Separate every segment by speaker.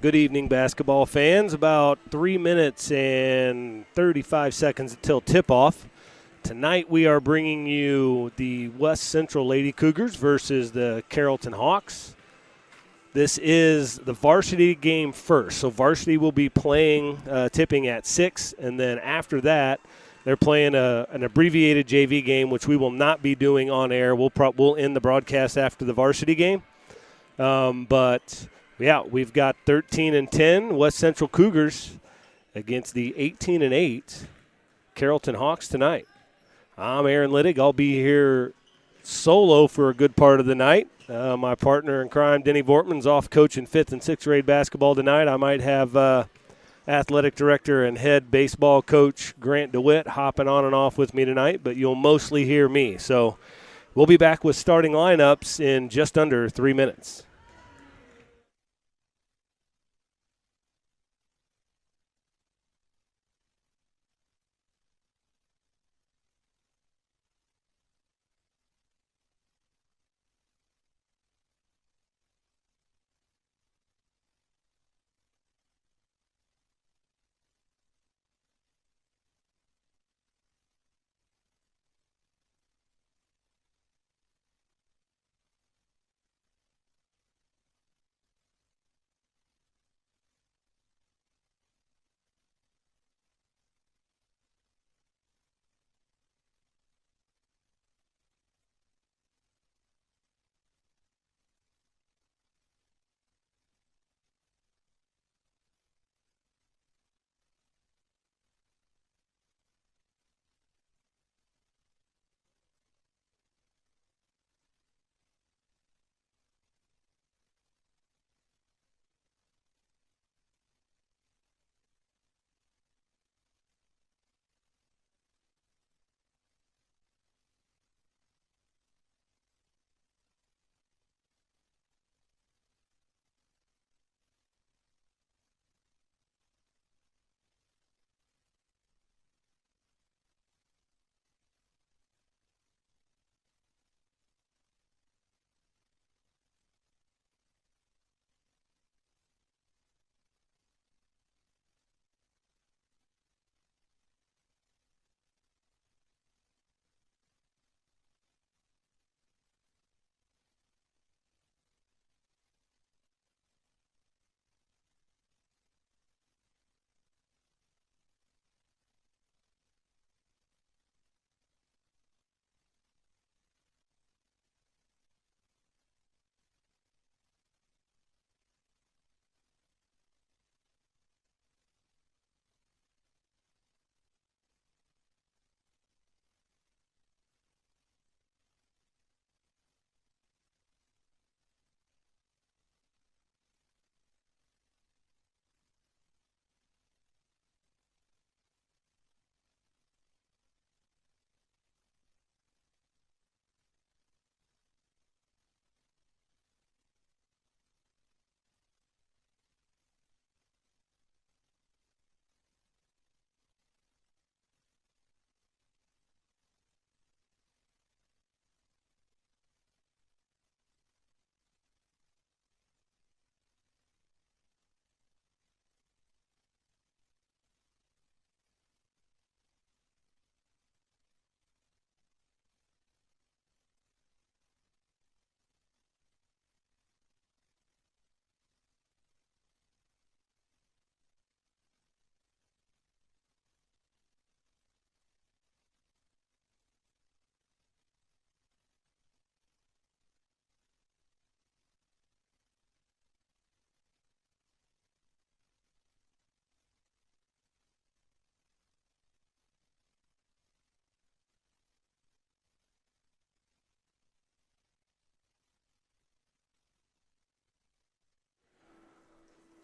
Speaker 1: Good evening, basketball fans. About 3 minutes and 35 seconds until tip-off. Tonight we are bringing you the West Central Lady Cougars versus the Carrollton Hawks. This is the varsity game first. So varsity will be playing, tipping at 6, and then after that they're playing an abbreviated JV game, which we will not be doing on air. We'll end the broadcast after the varsity game. But yeah, we've got 13-10 West Central Cougars against the 18-8 Carrollton Hawks tonight. I'm Aaron Littig. I'll be here solo for a good part of the night. My partner in crime, Denny Vortman's off coaching 5th and 6th grade basketball tonight. I might have athletic director and head baseball coach Grant DeWitt hopping on and off with me tonight, but you'll mostly hear me. So we'll be back with starting lineups in just under 3 minutes.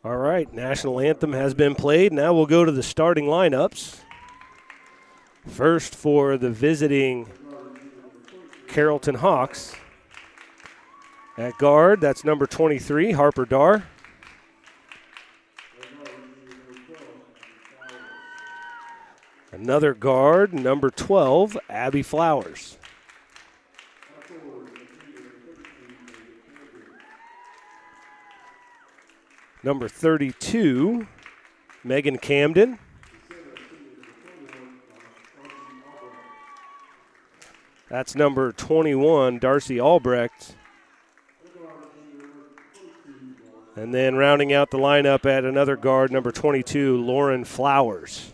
Speaker 1: All right, national anthem has been played. Now we'll go to the starting lineups. First for the visiting Carrollton Hawks. At guard, that's number 23, Harper Darr. Another guard, number 12, Abby Flowers. Number 32, Megan Camden. That's number 21, Darcy Albrecht. And then rounding out the lineup at another guard, number 22, Lauren Flowers.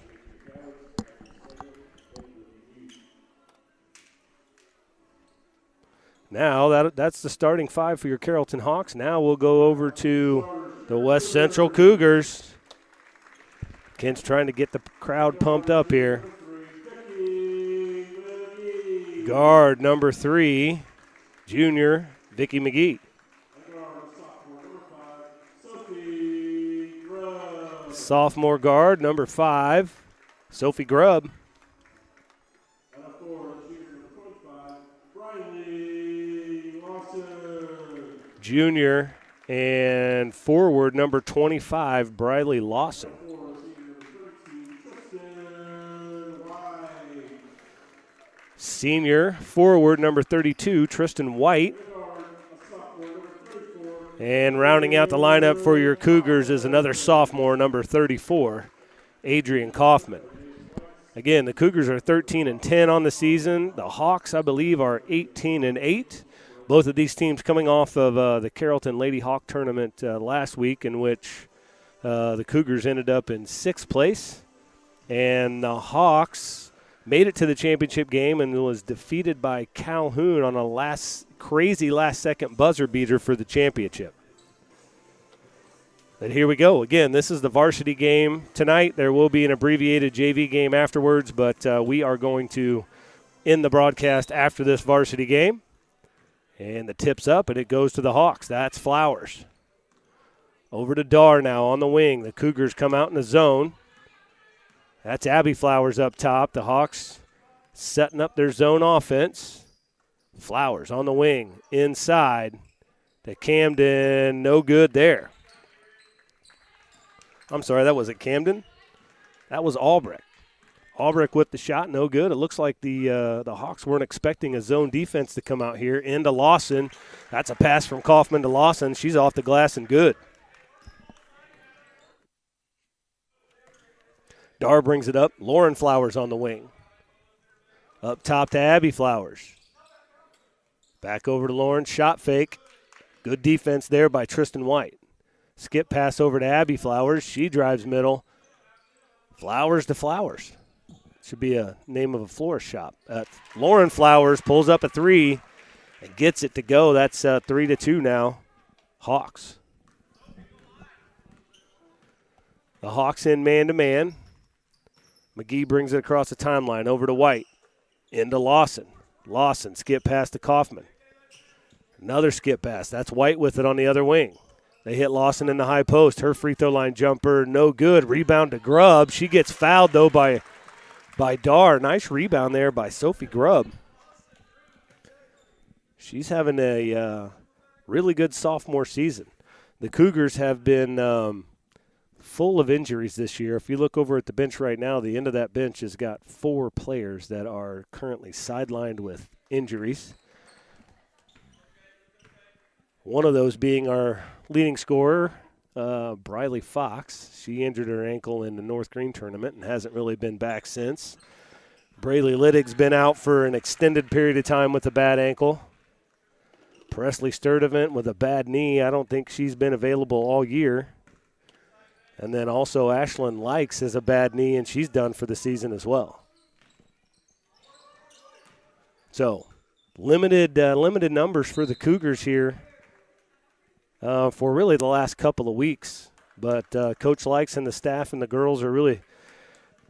Speaker 1: Now that's the starting five for your Carrollton Hawks. Now we'll go over to the West Central Cougars. Kent's trying to get the crowd pumped up here. Guard number 3, junior Vicki McGee. Sophomore guard number 5, Sophie Grubb. Junior and forward number 25, Briley Lawson. Senior forward number 32, Tristan White. And rounding out the lineup for your Cougars is another sophomore, number 34, Adrian Kaufman. Again, the Cougars are 13-10 on the season. The Hawks, I believe, are 18-8. Both of these teams coming off of the Carrollton Lady Hawk tournament last week, in which the Cougars ended up in 6th place. And the Hawks made it to the championship game and was defeated by Calhoun on a crazy last-second buzzer beater for the championship. But here we go. Again, this is the varsity game tonight. There will be an abbreviated JV game afterwards, but we are going to end the broadcast after this varsity game. And the tip's up, and it goes to the Hawks. That's Flowers. Over to Dar now on the wing. The Cougars come out in the zone. That's Abby Flowers up top. The Hawks setting up their zone offense. Flowers on the wing, inside to Camden. No good there. I'm sorry, that wasn't Camden. That was Albrecht. Albrecht with the shot, no good. It looks like the Hawks weren't expecting a zone defense to come out here. Into Lawson. That's a pass from Kaufman to Lawson. She's off the glass and good. Dar brings it up. Lauren Flowers on the wing. Up top to Abby Flowers. Back over to Lauren. Shot fake. Good defense there by Tristan White. Skip pass over to Abby Flowers. She drives middle. Flowers to Flowers. Should be a name of a florist shop. Lauren Flowers pulls up a 3 and gets it to go. That's 3-2 now. Hawks. The Hawks in man-to-man. McGee brings it across the timeline over to White. Into Lawson. Lawson skip pass to Kaufman. Another skip pass. That's White with it on the other wing. They hit Lawson in the high post. Her free throw line jumper, no good. Rebound to Grubb. She gets fouled, though, by Dar. Nice rebound there by Sophie Grubb. She's having a really good sophomore season. The Cougars have been full of injuries this year. If you look over at the bench right now, the end of that bench has got 4 players that are currently sidelined with injuries. One of those being our leading scorer, Briley Fox. She injured her ankle in the North Green tournament and hasn't really been back since. Braylee Littig's been out for an extended period of time with a bad ankle. Presley Sturdivant with a bad knee. I don't think she's been available all year. And then also Ashlyn Likes has a bad knee, and she's done for the season as well. So limited numbers for the Cougars here for really the last couple of weeks. But Coach Likes and the staff and the girls are really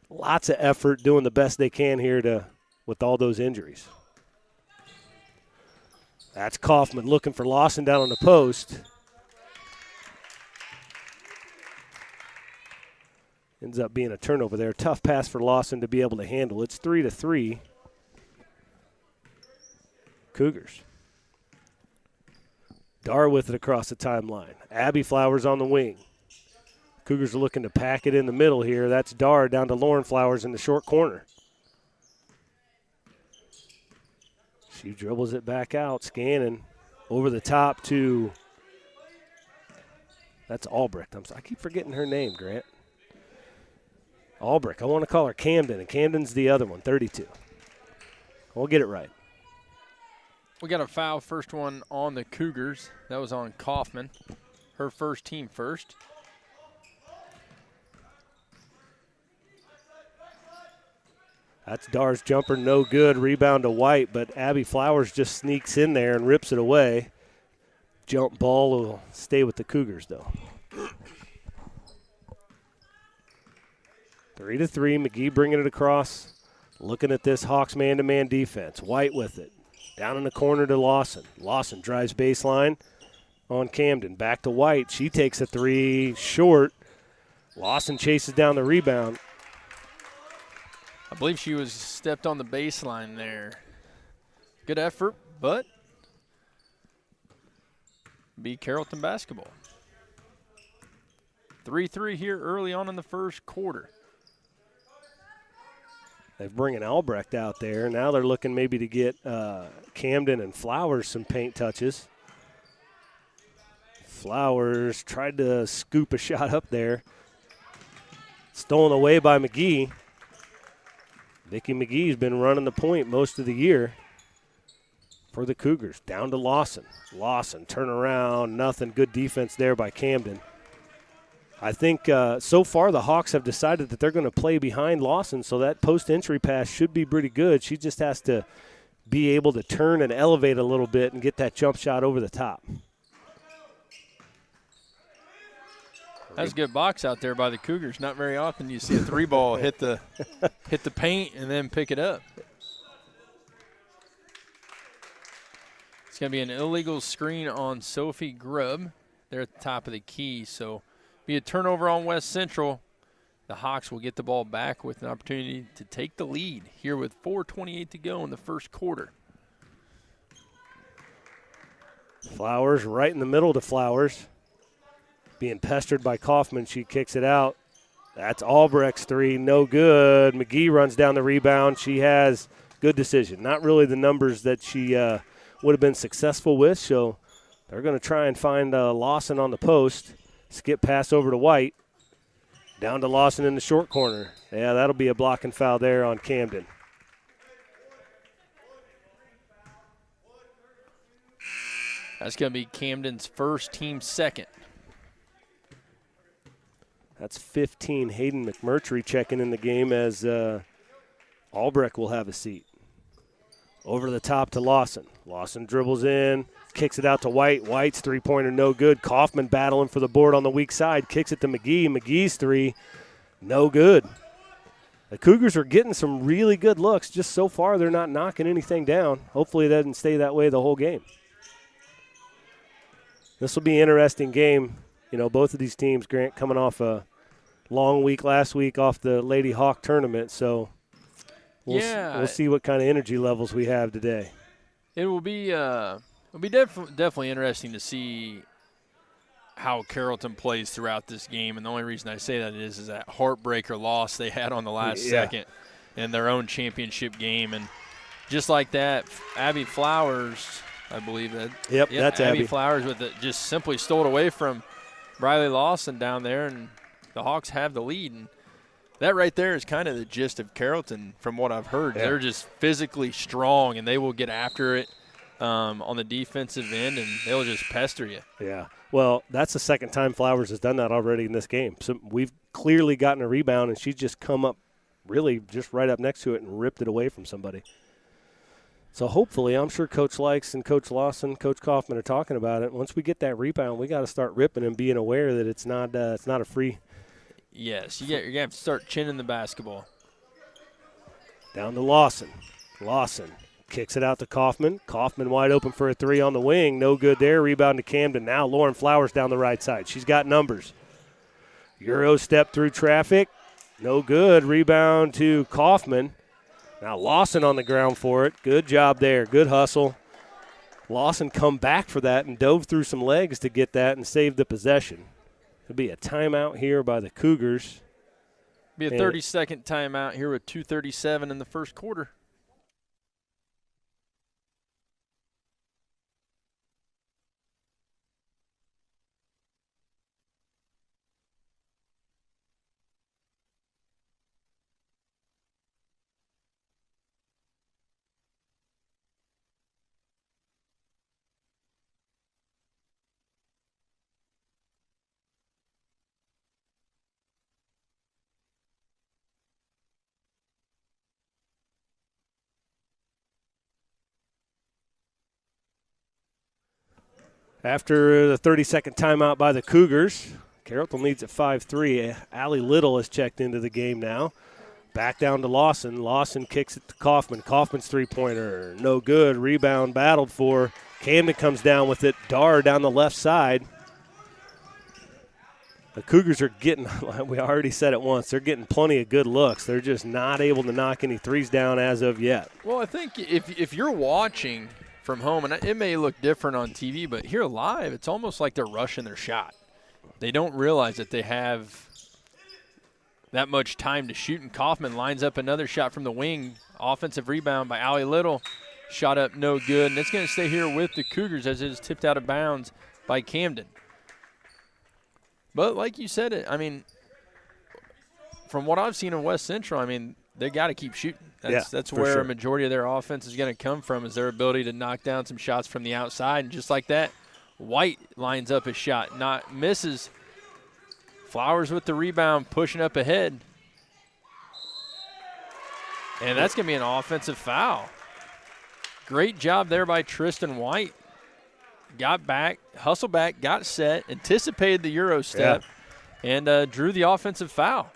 Speaker 1: lots of effort doing the best they can here with all those injuries. That's Kaufman looking for Lawson down on the post. Ends up being a turnover there. Tough pass for Lawson to be able to handle. It's 3-3. Cougars. Dar with it across the timeline. Abby Flowers on the wing. Cougars are looking to pack it in the middle here. That's Dar down to Lauren Flowers in the short corner. She dribbles it back out, scanning over the top to That's Albrecht. I keep forgetting her name, Grant. Albrecht. I want to call her Camden, and Camden's the other one, 32. We'll get it right.
Speaker 2: We got a foul, first one on the Cougars. That was on Kaufman. Her first, team first.
Speaker 1: That's Dar's jumper, no good. Rebound to White, but Abby Flowers just sneaks in there and rips it away. Jump ball will stay with the Cougars, though. 3-3, McGee bringing it across. Looking at this Hawks man-to-man defense. White with it. Down in the corner to Lawson. Lawson drives baseline on Camden. Back to White. She takes a three short. Lawson chases down the rebound.
Speaker 2: I believe she was stepped on the baseline there. Good effort, but be Carrollton basketball. 3-3 here early on in the first quarter.
Speaker 1: They're bringing Albrecht out there. Now they're looking maybe to get Camden and Flowers some paint touches. Flowers tried to scoop a shot up there. Stolen away by McGee. Vicky McGee's been running the point most of the year for the Cougars. Down to Lawson. Lawson, turn around, nothing. Good defense there by Camden. I think so far the Hawks have decided that they're going to play behind Lawson, so that post-entry pass should be pretty good. She just has to be able to turn and elevate a little bit and get that jump shot over the top.
Speaker 2: That's a good box out there by the Cougars. Not very often you see a three ball hit the paint and then pick it up. It's going to be an illegal screen on Sophie Grubb. They're at the top of the key, so be a turnover on West Central. The Hawks will get the ball back with an opportunity to take the lead here with 4:28 to go in the first quarter.
Speaker 1: Flowers right in the middle to Flowers. Being pestered by Kaufman, she kicks it out. That's Albrecht's three, no good. McGee runs down the rebound. She has good decision. Not really the numbers that she would have been successful with, so they're going to try and find Lawson on the post. Skip pass over to White. Down to Lawson in the short corner. Yeah, that'll be a blocking foul there on Camden.
Speaker 2: That's going to be Camden's first, team second.
Speaker 1: That's 15. Hayden McMurtry checking in the game as Albrecht will have a seat. Over the top to Lawson. Lawson dribbles in, kicks it out to White. White's three-pointer no good. Kaufman battling for the board on the weak side. Kicks it to McGee. McGee's three, no good. The Cougars are getting some really good looks. Just so far, they're not knocking anything down. Hopefully, it doesn't stay that way the whole game. This will be an interesting game. You know, both of these teams, Grant, coming off a long week last week off the Lady Hawk tournament, so we'll see what kind of energy levels we have today.
Speaker 2: It will be definitely interesting to see how Carrollton plays throughout this game, and the only reason I say that is that heartbreaker loss they had on the last second in their own championship game, and just like that, Abby Flowers, I believe that.
Speaker 1: Yep, that's Abby
Speaker 2: Flowers with it, just simply stole it away from Briley Lawson down there, and the Hawks have the lead. And that right there is kind of the gist of Carrollton from what I've heard. Yeah. They're just physically strong, and they will get after it on the defensive end, and they'll just pester you.
Speaker 1: Yeah. Well, that's the second time Flowers has done that already in this game. So we've clearly gotten a rebound, and she's just come up really just right up next to it and ripped it away from somebody. So hopefully, I'm sure Coach Likes and Coach Lawson, Coach Kaufman are talking about it. Once we get that rebound, we got to start ripping and being aware that it's not a free.
Speaker 2: Yes, you're going to have to start chinning the basketball.
Speaker 1: Down to Lawson. Lawson kicks it out to Kaufman. Kaufman wide open for a three on the wing. No good there. Rebound to Camden. Now Lauren Flowers down the right side. She's got numbers. Euro step through traffic. No good. Rebound to Kaufman. Now Lawson on the ground for it. Good job there. Good hustle. Lawson come back for that and dove through some legs to get that and save the possession. It'll be a timeout here by the Cougars.
Speaker 2: Be a 30-second timeout here with 2:37 in the first quarter.
Speaker 1: After the 30-second timeout by the Cougars, Carrollton leads at 5-3. Allie Little has checked into the game now. Back down to Lawson. Lawson kicks it to Kaufman. Kaufman's three-pointer, no good. Rebound battled for. Camden comes down with it. Dar down the left side. The Cougars are getting, we already said it once, they're getting plenty of good looks. They're just not able to knock any threes down as of yet.
Speaker 2: Well, I think if you're watching from home, and it may look different on TV, but here live, it's almost like they're rushing their shot. They don't realize that they have that much time to shoot, and Kaufman lines up another shot from the wing. Offensive rebound by Allie Little. Shot up, no good, and it's going to stay here with the Cougars as it is tipped out of bounds by Camden. But like you said, I mean, from what I've seen in West Central, I mean, they got to keep shooting. That's where a majority of their offense is going to come from, is their ability to knock down some shots from the outside. And just like that, White lines up his shot, misses. Flowers with the rebound, pushing up ahead. And that's going to be an offensive foul. Great job there by Tristan White. Got back, hustled back, got set, anticipated the Euro step, and drew the offensive foul.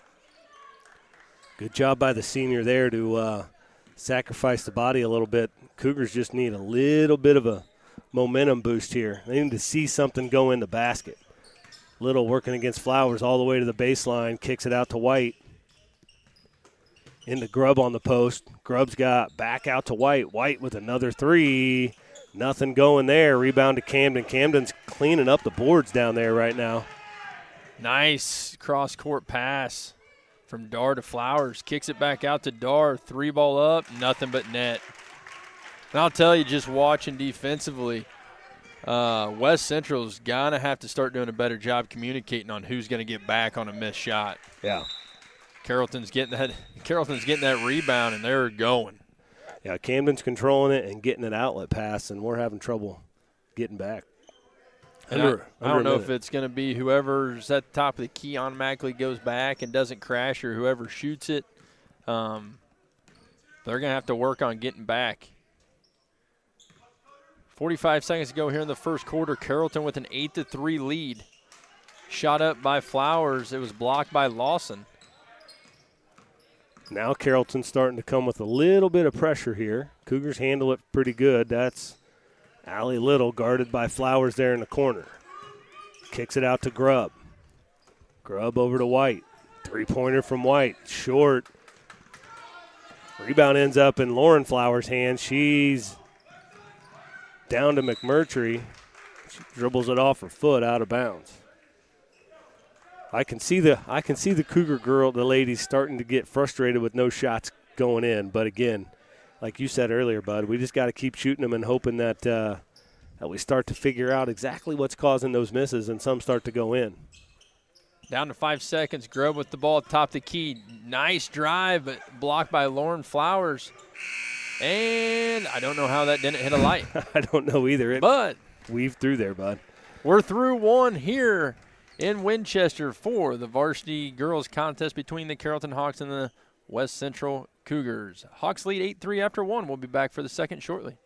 Speaker 1: Good job by the senior there to sacrifice the body a little bit. Cougars just need a little bit of a momentum boost here. They need to see something go in the basket. Little working against Flowers all the way to the baseline, kicks it out to White. Into Grubb on the post. Grubb's got back out to White. White with another three. Nothing going there. Rebound to Camden. Camden's cleaning up the boards down there right now.
Speaker 2: Nice cross-court pass from Dar to Flowers. Kicks it back out to Dar. Three ball up, nothing but net. And I'll tell you, just watching defensively, West Central's going to have to start doing a better job communicating on who's going to get back on a missed shot.
Speaker 1: Yeah.
Speaker 2: Carrollton's getting that rebound, and they're going.
Speaker 1: Yeah, Camden's controlling it and getting an outlet pass, and we're having trouble getting back.
Speaker 2: I don't know if it's going to be whoever's at the top of the key automatically goes back and doesn't crash, or whoever shoots it. They're going to have to work on getting back. 45 seconds to go here in the first quarter. Carrollton with an 8-3 lead. Shot up by Flowers. It was blocked by Lawson.
Speaker 1: Now Carrollton's starting to come with a little bit of pressure here. Cougars handle it pretty good. That's Allie Little guarded by Flowers there in the corner. Kicks it out to Grubb. Grubb over to White. Three-pointer from White. Short. Rebound ends up in Lauren Flowers' hands. She's down to McMurtry. She dribbles it off her foot out of bounds. I can see the Cougar the ladies starting to get frustrated with no shots going in. But again, like you said earlier, Bud, we just got to keep shooting them and hoping that that we start to figure out exactly what's causing those misses and some start to go in.
Speaker 2: Down to 5 seconds. Grubb with the ball at top of the key. Nice drive, but blocked by Lauren Flowers. And I don't know how that didn't hit a light.
Speaker 1: I don't know either.
Speaker 2: But
Speaker 1: weaved through there, Bud.
Speaker 2: We're through one here in Winchester for the varsity girls contest between the Carrollton Hawks and the West Central Cougars. Hawks lead 8-3 after one. We'll be back for the second shortly.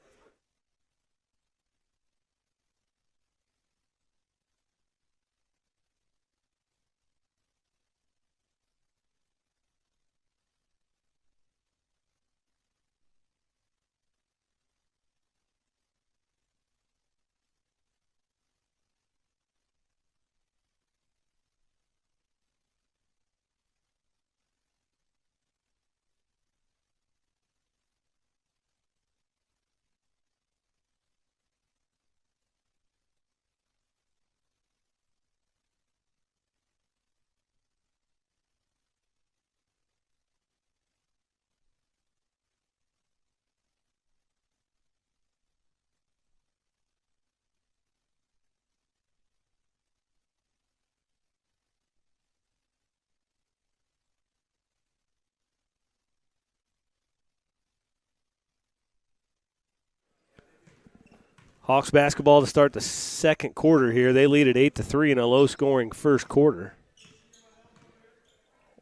Speaker 1: Hawks basketball to start the second quarter here. They lead at 8-3 in a low-scoring first quarter.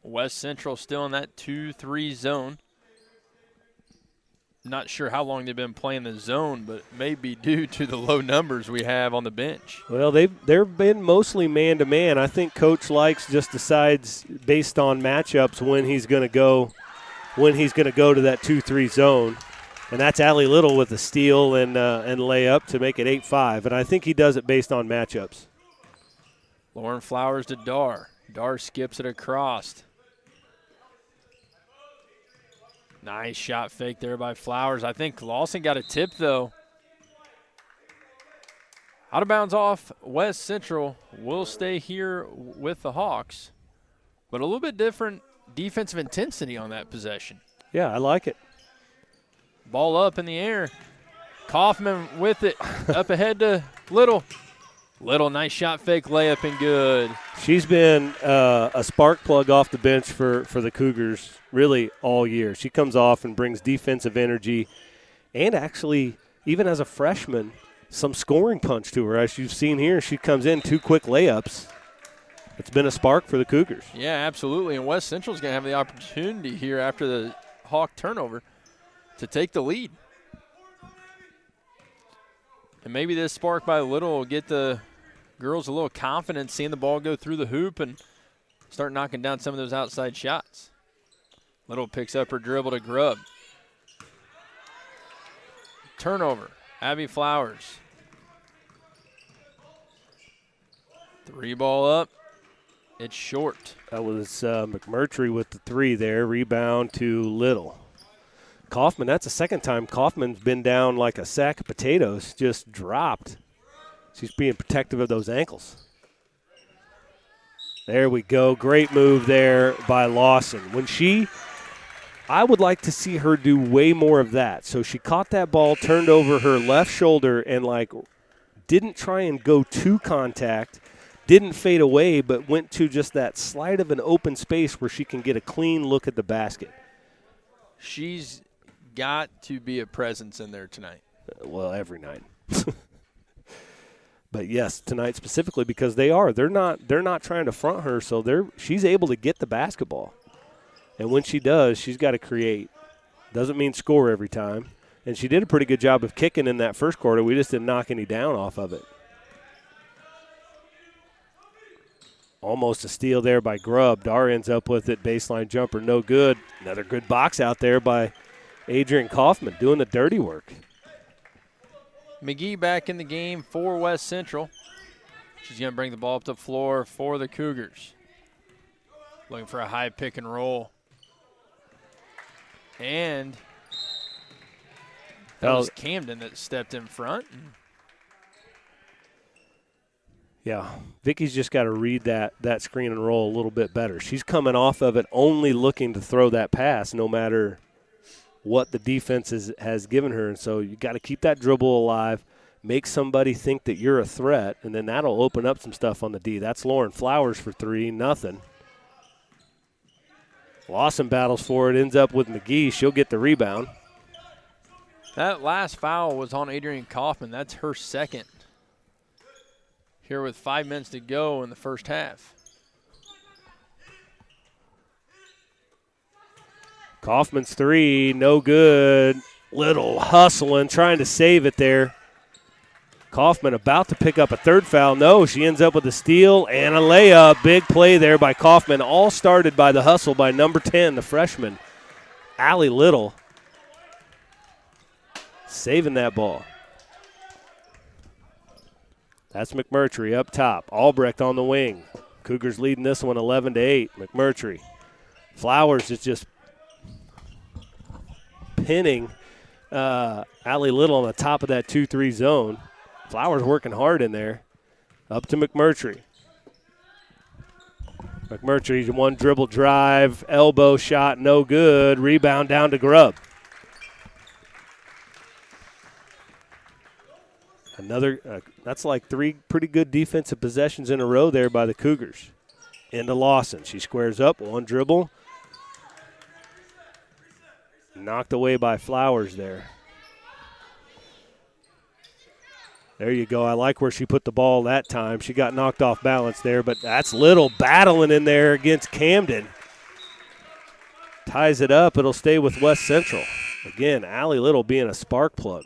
Speaker 2: West Central still in that 2-3 zone. not sure how long they've been playing the zone, but it may be due to the low numbers we have on the bench.
Speaker 1: Well, they've been mostly man-to-man. I think Coach Likes just decides based on matchups when he's going to go to that 2-3 zone. And that's Allie Little with a steal and layup to make it 8-5. And I think he does it based on matchups.
Speaker 2: Lauren Flowers to Dar. Dar skips it across. Nice shot fake there by Flowers. I think Lawson got a tip, though. Out of bounds off West Central. Will stay here with the Hawks. But a little bit different defensive intensity on that possession.
Speaker 1: Yeah, I like it.
Speaker 2: Ball up in the air. Kaufman with it. Up ahead to Little. Little, nice shot fake, layup, and good.
Speaker 1: She's been a spark plug off the bench for the Cougars really all year. She comes off and brings defensive energy and actually, even as a freshman, some scoring punch to her. As you've seen here, she comes in 2 quick layups. It's been a spark for the Cougars.
Speaker 2: Yeah, absolutely. And West Central's going to have the opportunity here after the Hawk turnover to take the lead. And maybe this spark by Little will get the girls a little confidence seeing the ball go through the hoop and start knocking down some of those outside shots. Little picks up her dribble to Grubb. Turnover, Abby Flowers. 3 ball up. It's short.
Speaker 1: That was McMurtry with the 3 there. Rebound to Little. Kaufman, that's the second time Kaufman's been down like a sack of potatoes, just dropped. She's being protective of those ankles. There we go. Great move there by Lawson. I would like to see her do way more of that. So she caught that ball, turned over her left shoulder, and didn't try and go to contact, didn't fade away, but went to just that slide of an open space where she can get a clean look at the basket.
Speaker 2: She's got to be a presence in there tonight.
Speaker 1: Well, every night. But yes, tonight specifically because they're not trying to front her, so she's able to get the basketball. And when she does, she's got to create. Doesn't mean score every time. And she did a pretty good job of kicking in that first quarter. We just didn't knock any down off of it. Almost a steal there by Grubb. Dar ends up with it. Baseline jumper, no good. Another good box out there by Adrian Kaufman doing the dirty work.
Speaker 2: McGee back in the game for West Central. She's going to bring the ball up the floor for the Cougars. Looking for a high pick and roll. And that was Camden that stepped in front.
Speaker 1: Yeah, Vicky's just got to read that screen and roll a little bit better. She's coming off of it only looking to throw that pass no matter what the defense has given her. And so you got to keep that dribble alive, make somebody think that you're a threat, and then that'll open up some stuff on the D. That's Lauren Flowers for 3, nothing. Lawson battles for it, ends up with McGee. She'll get the rebound.
Speaker 2: That last foul was on Adrian Kaufman. That's her second. Here with 5 minutes to go in the first half.
Speaker 1: Kaufman's 3, no good. Little hustling, trying to save it there. Kaufman about to pick up a third foul. No, she ends up with a steal and a layup. Big play there by Kaufman. All started by the hustle by number 10, the freshman, Allie Little. Saving that ball. That's McMurtry up top. Albrecht on the wing. Cougars leading this one 11-8. McMurtry. Flowers is just pinning Allie Little on the top of that 2-3 zone. Flowers working hard in there. Up to McMurtry. McMurtry's one dribble drive, elbow shot, no good. Rebound down to Grubb. Another, that's like 3 pretty good defensive possessions in a row there by the Cougars. Into Lawson. She squares up, one dribble. Knocked away by Flowers there. There you go. I like where she put the ball that time. She got knocked off balance there, but that's Little battling in there against Camden. Ties it up. It'll stay with West Central. Again, Allie Little being a spark plug.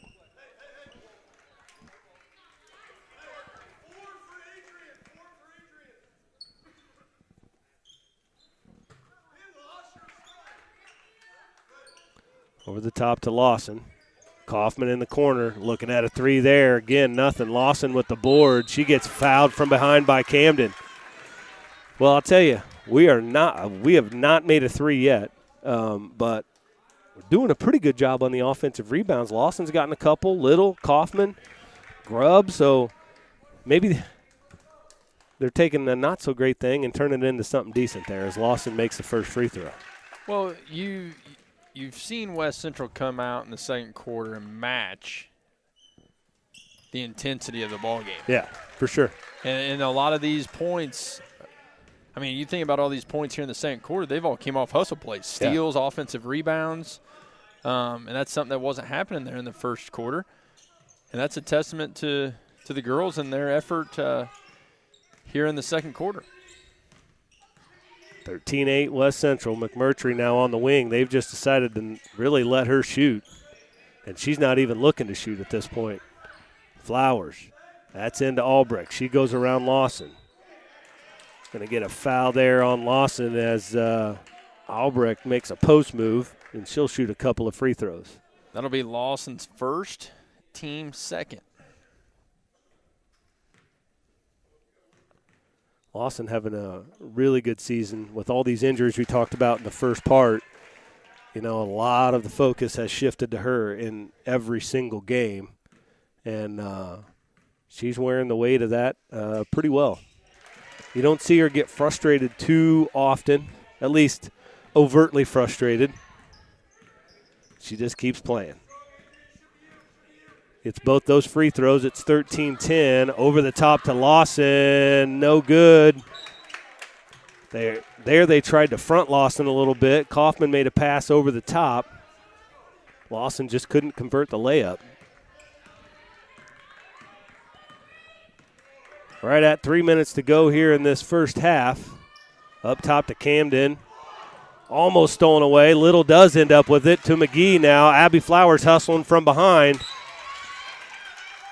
Speaker 1: Over the top to Lawson. Kaufman in the corner, looking at a three there. Again, nothing. Lawson with the board. She gets fouled from behind by Camden. Well, I'll tell you, we have not made a three yet, but we're doing a pretty good job on the offensive rebounds. Lawson's gotten a couple, Little, Kaufman, Grubb, so maybe they're taking a not-so-great thing and turning it into something decent there as Lawson makes the first free throw.
Speaker 2: Well, you've seen West Central come out in the second quarter and match the intensity of the ball game.
Speaker 1: Yeah, for sure.
Speaker 2: And a lot of these points, I mean, you think about all these points here in the second quarter, they've all came off hustle plays, steals, offensive rebounds, and that's something that wasn't happening there in the first quarter. And that's a testament to the girls and their effort here in the second quarter.
Speaker 1: 13-8 West Central. McMurtry now on the wing. They've just decided to really let her shoot, and she's not even looking to shoot at this point. Flowers. That's into Albrecht. She goes around Lawson. Going to get a foul there on Lawson as Albrecht makes a post move, and she'll shoot a couple of free throws.
Speaker 2: That'll be Lawson's first, team second.
Speaker 1: Lawson having a really good season with all these injuries we talked about in the first part. You know, a lot of the focus has shifted to her in every single game, and she's wearing the weight of that pretty well. You don't see her get frustrated too often, at least overtly frustrated. She just keeps playing. It's both those free throws. It's 13-10. Over the top to Lawson. No good. There they tried to front Lawson a little bit. Kaufman made a pass over the top. Lawson just couldn't convert the layup. Right at 3 minutes to go here in this first half. Up top to Camden. Almost stolen away. Little does end up with it to McGee now. Abby Flowers hustling from behind.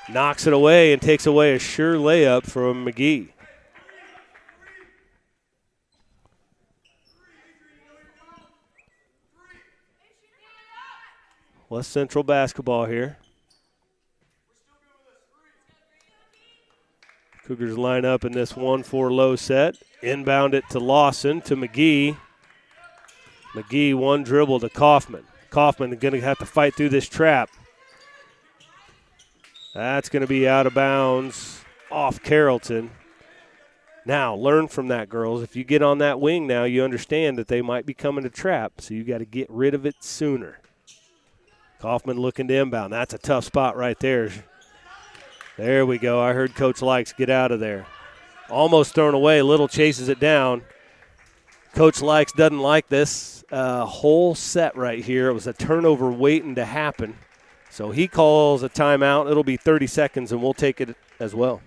Speaker 1: Knocks it away and takes away a sure layup from McGee. West Central basketball here. Cougars line up in this 1-4 low set. Inbound it to Lawson, to McGee. McGee one dribble to Kaufman. Kaufman going to have to fight through this trap. That's going to be out of bounds off Carrollton. Now, learn from that, girls. If you get on that wing now, you understand that they might be coming to trap, so you got to get rid of it sooner. Kaufman looking to inbound. That's a tough spot right there. There we go. I heard Coach Likes get out of there. Almost thrown away. Little chases it down. Coach Likes doesn't like this whole set right here. It was a turnover waiting to happen. So he calls a timeout. It'll be 30 seconds, and we'll take it as well.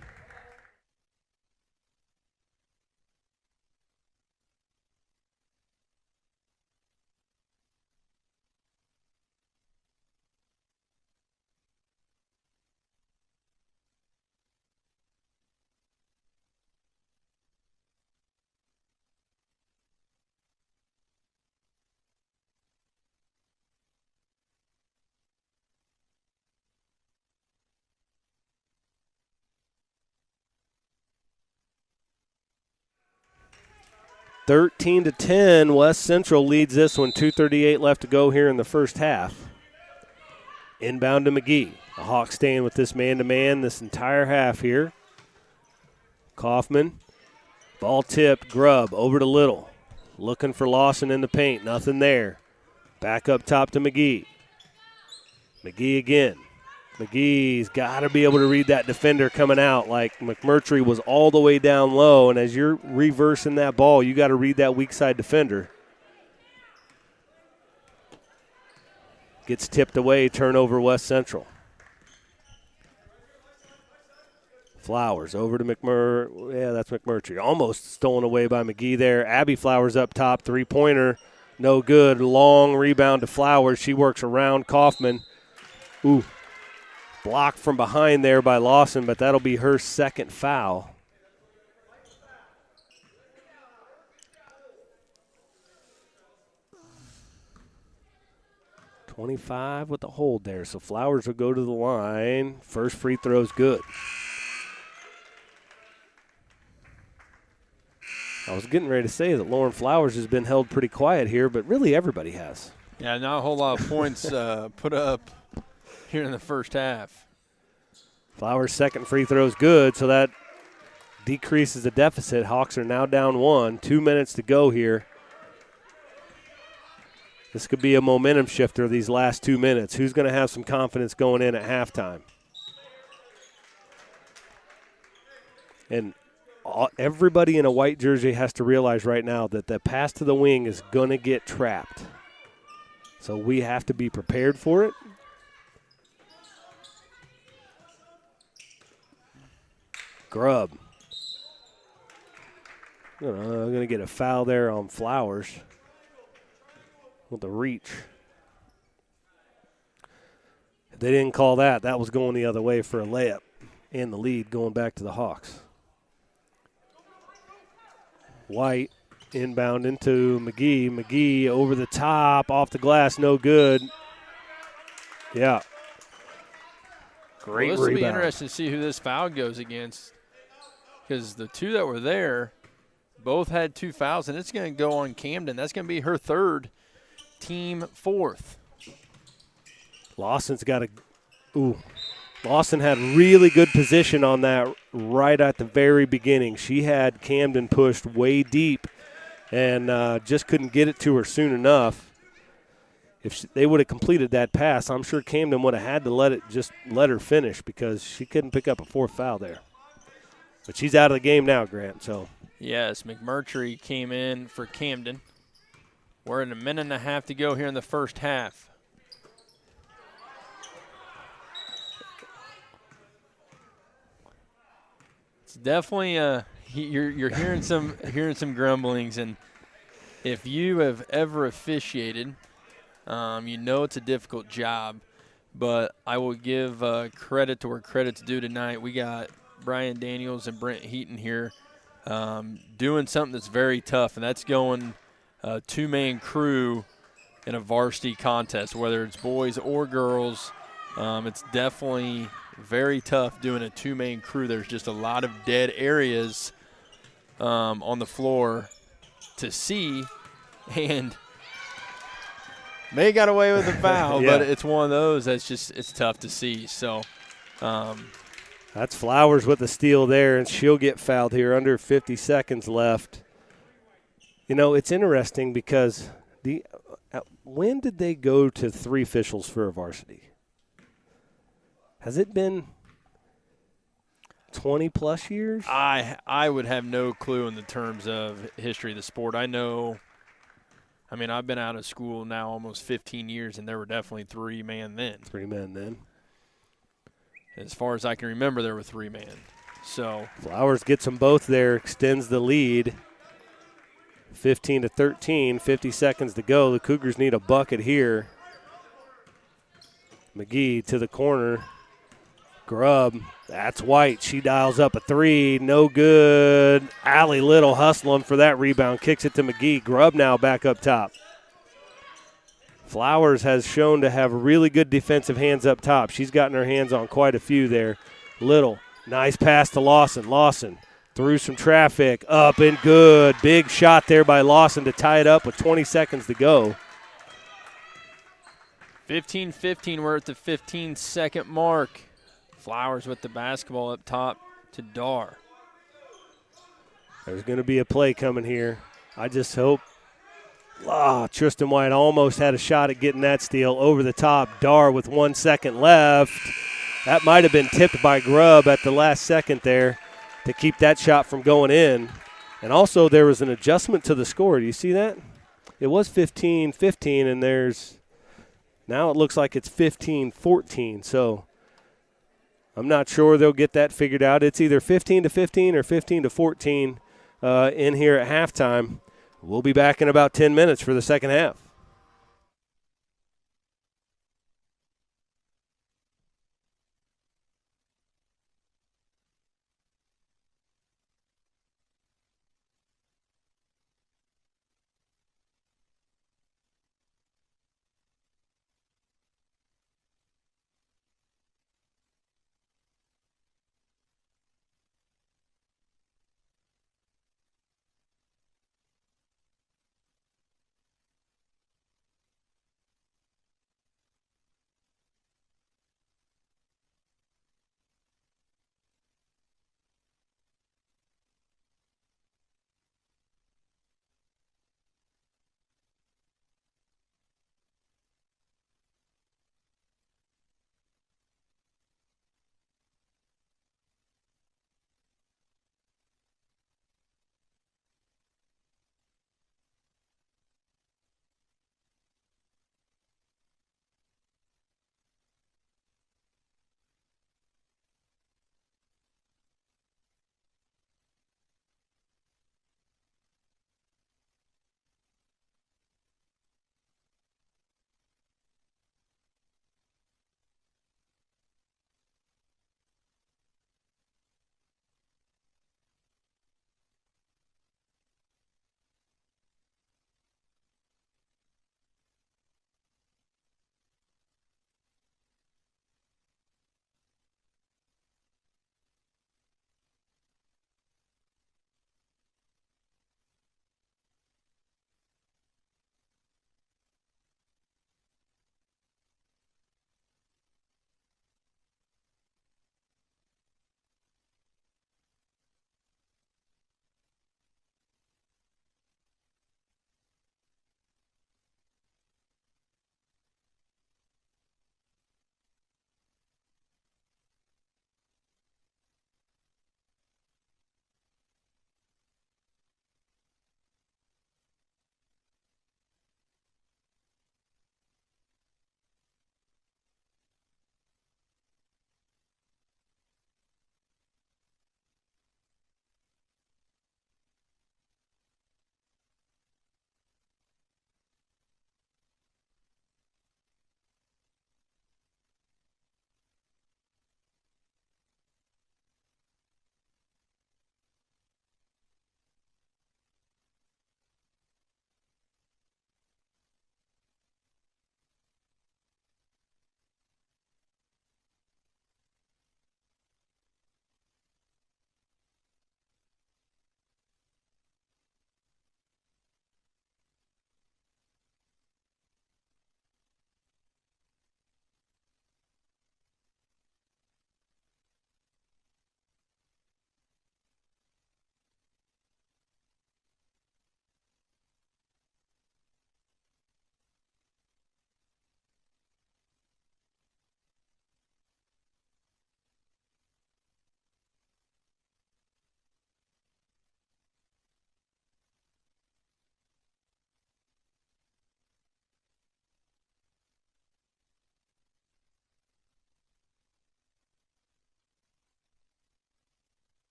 Speaker 1: Thirteen to 10, West Central leads this one. 2:38 left to go here in the first half. Inbound to McGee. The Hawks staying with this man-to-man this entire half here. Kaufman, ball tipped, Grubb over to Little. Looking for Lawson in the paint, nothing there. Back up top to McGee. McGee again. McGee's got to be able to read that defender coming out like McMurtry was all the way down low, and as you're reversing that ball, you got to read that weak side defender. Gets tipped away, turnover West Central. Flowers over to Yeah, that's McMurtry. Almost stolen away by McGee there. Abby Flowers up top, three-pointer. No good. Long rebound to Flowers. She works around Kaufman. Ooh. Blocked from behind there by Lawson, but that'll be her second foul. .25 with the hold there, so Flowers will go to the line. First free throw's good. I was getting ready to say that Lauren Flowers has been held pretty quiet here, but really everybody has.
Speaker 2: Yeah, not a whole lot of points put up here in the first half.
Speaker 1: Flowers' second free throw's good, so that decreases the deficit. Hawks are now down 1. 2 minutes to go here. This could be a momentum shifter these last 2 minutes. Who's going to have some confidence going in at halftime? And everybody in a white jersey has to realize right now that the pass to the wing is going to get trapped. So we have to be prepared for it. Grubb. Going to get a foul there on Flowers with the reach. If they didn't call that, that was going the other way for a layup and the lead going back to the Hawks. White inbound into McGee. McGee over the top, off the glass, no good. Yeah. Great
Speaker 2: This
Speaker 1: rebound.
Speaker 2: will be interesting to see who this foul goes against, because the two that were there both had 2 fouls, and it's going to go on Camden. That's going to be her third, team fourth.
Speaker 1: Lawson's got Lawson had really good position on that right at the very beginning. She had Camden pushed way deep and just couldn't get it to her soon enough. If they would have completed that pass, I'm sure Camden would have had to let her finish because she couldn't pick up a 4th foul there. But she's out of the game now, Grant. So
Speaker 2: yes, McMurtry came in for Camden. We're in a minute and a half to go here in the first half. It's definitely you're hearing some grumblings, and if you have ever officiated, you know it's a difficult job. But I will give credit to where credit's due tonight. We got Brian Daniels and Brent Heaton here doing something that's very tough, and that's going 2-man crew in a varsity contest, whether it's boys or girls. It's definitely very tough doing a 2-man crew. There's just a lot of dead areas on the floor to see, and they got away with a foul,
Speaker 1: yeah.
Speaker 2: but it's one of those it's tough to see. So
Speaker 1: that's Flowers with the steal there, and she'll get fouled here. Under 50 seconds left. You know, it's interesting because when did they go to 3 officials for a varsity? Has it been 20-plus years?
Speaker 2: I would have no clue in the terms of history of the sport. I've been out of school now almost 15 years, and there were definitely 3-man then.
Speaker 1: 3-man then.
Speaker 2: As far as I can remember, there were 3-man. So
Speaker 1: Flowers gets them both there, extends the lead. 15-13, 50 seconds to go. The Cougars need a bucket here. McGee to the corner. Grubb, that's White. She dials up a 3, no good. Allie Little hustling for that rebound, kicks it to McGee. Grubb now back up top. Flowers has shown to have really good defensive hands up top. She's gotten her hands on quite a few there. Little, nice pass to Lawson. Lawson through some traffic, up and good. Big shot there by Lawson to tie it up with 20 seconds to go.
Speaker 2: 15-15, we're at the 15-second mark. Flowers with the basketball up top to Dar.
Speaker 1: There's going to be a play coming here. I just hope. Tristan White almost had a shot at getting that steal over the top. Dar with 1 second left. That might have been tipped by Grubb at the last second there to keep that shot from going in. And also there was an adjustment to the score. Do you see that? It was 15-15, and now it looks like it's 15-14. So I'm not sure they'll get that figured out. It's either 15-15 or 15-14 in here at halftime. We'll be back in about 10 minutes for the second half.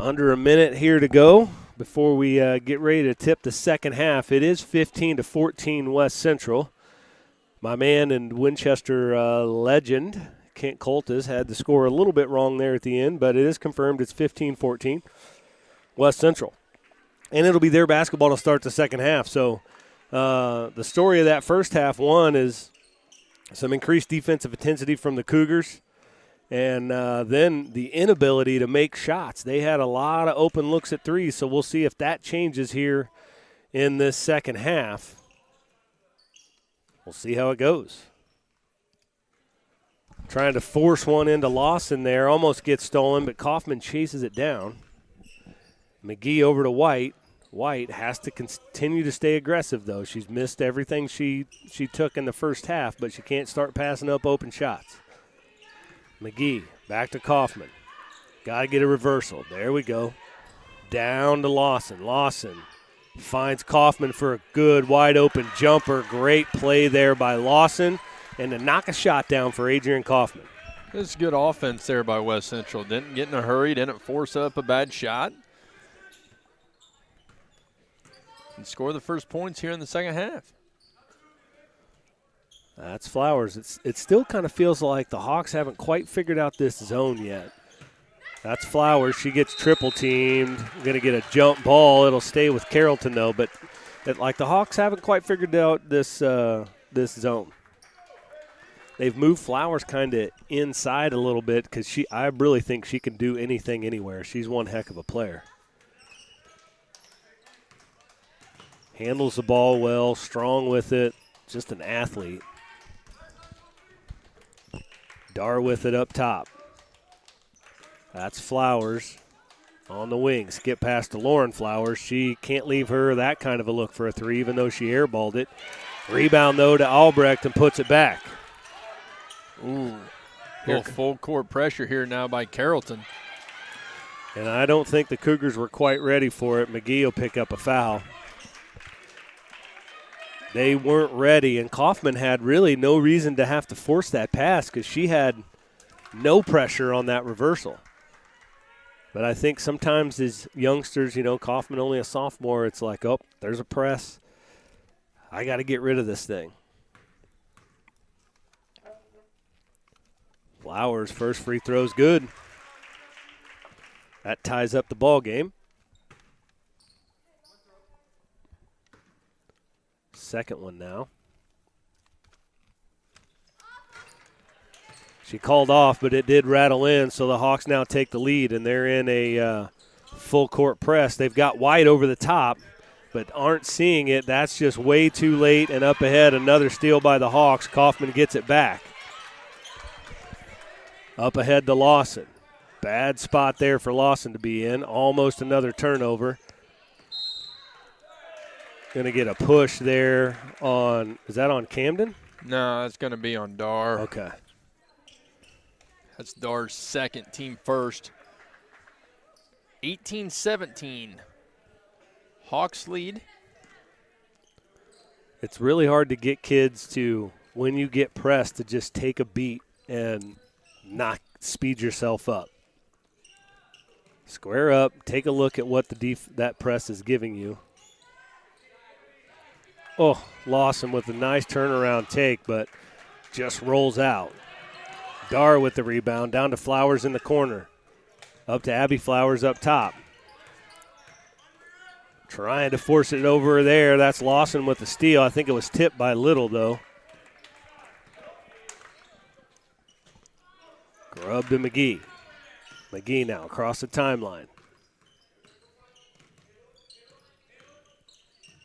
Speaker 1: Under a minute here to go before we get ready to tip the second half. It is 15-14 West Central. My man and Winchester legend, Kent Coltis, had the score a little bit wrong there at the end, but it is confirmed it's 15-14 West Central. And it'll be their basketball to start the second half. So the story of that first half, one, is some increased defensive intensity from the Cougars, and then the inability to make shots. They had a lot of open looks at threes, so we'll see if that changes here in this second half. We'll see how it goes. Trying to force one into Lawson there. Almost gets stolen, but Kaufman chases it down. McGee over to White. White has to continue to stay aggressive, though. She's missed everything she took in the first half, but she can't start passing up open shots. McGee back to Kaufman. Got to get a reversal. There we go. Down to Lawson. Lawson finds Kaufman for a good wide-open jumper. Great play there by Lawson. And to knock a shot down for Adrian Kaufman.
Speaker 2: This is good offense there by West Central. Didn't get in a hurry, didn't force up a bad shot. And score the first points here in the second half.
Speaker 1: That's Flowers. It still kind of feels like the Hawks haven't quite figured out this zone yet. That's Flowers. She gets triple teamed. Going to get a jump ball. It'll stay with Carrollton, though. But like the Hawks haven't quite figured out this this zone. They've moved Flowers kind of inside a little bit because I really think she can do anything anywhere. She's one heck of a player. Handles the ball well, strong with it, just an athlete. Dar with it up top. That's Flowers on the wing. Skip past to Lauren Flowers. She can't leave her that kind of a look for a three, even though she airballed it. Rebound, though, to Albrecht and puts it back.
Speaker 2: Ooh, little full court pressure here now by Carrollton.
Speaker 1: And I don't think the Cougars were quite ready for it. McGee will pick up a foul. They weren't ready, and Kaufman had really no reason to have to force that pass because she had no pressure on that reversal. But I think sometimes as youngsters, Kaufman only a sophomore, it's like, oh, there's a press. I got to get rid of this thing. Flowers' first free throw's good. That ties up the ball game. Second one now. She called off, but it did rattle in, so the Hawks now take the lead, and they're in a full court press. They've got White over the top, but aren't seeing it. That's just way too late, and up ahead, another steal by the Hawks. Kaufman gets it back. Up ahead to Lawson. Bad spot there for Lawson to be in. Almost another turnover. Going to get a push there on, is that on Camden?
Speaker 2: No, it's going to be on Dar.
Speaker 1: Okay.
Speaker 2: That's Dar's second, team first. 18-17. Hawks lead.
Speaker 1: It's really hard to get kids to, when you get pressed, to just take a beat and not speed yourself up. Square up, take a look at what that press is giving you. Oh, Lawson with a nice turnaround take, but just rolls out. Dar with the rebound, down to Flowers in the corner. Up to Abby Flowers up top. Trying to force it over there. That's Lawson with the steal. I think it was tipped by Little, though. Grubb to McGee. McGee now across the timeline.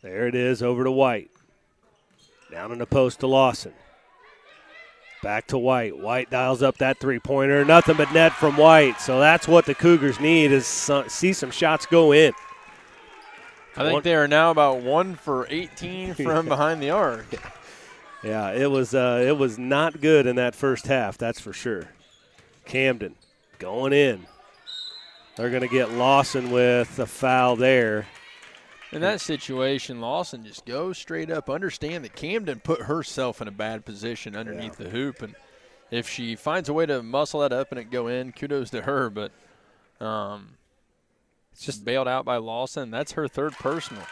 Speaker 1: There it is, over to White. Down in the post to Lawson. Back to White. White dials up that three-pointer. Nothing but net from White. So that's what the Cougars need, is see some shots go in.
Speaker 2: I think they are now about 1 for 18 from behind the arc.
Speaker 1: Yeah, it was not good in that first half, that's for sure. Camden going in. They're going to get Lawson with a foul there.
Speaker 2: In that situation, Lawson just goes straight up. Understand that Camden put herself in a bad position underneath the hoop, and if she finds a way to muscle that up and it go in, kudos to her. But just bailed out by Lawson. That's her third personal.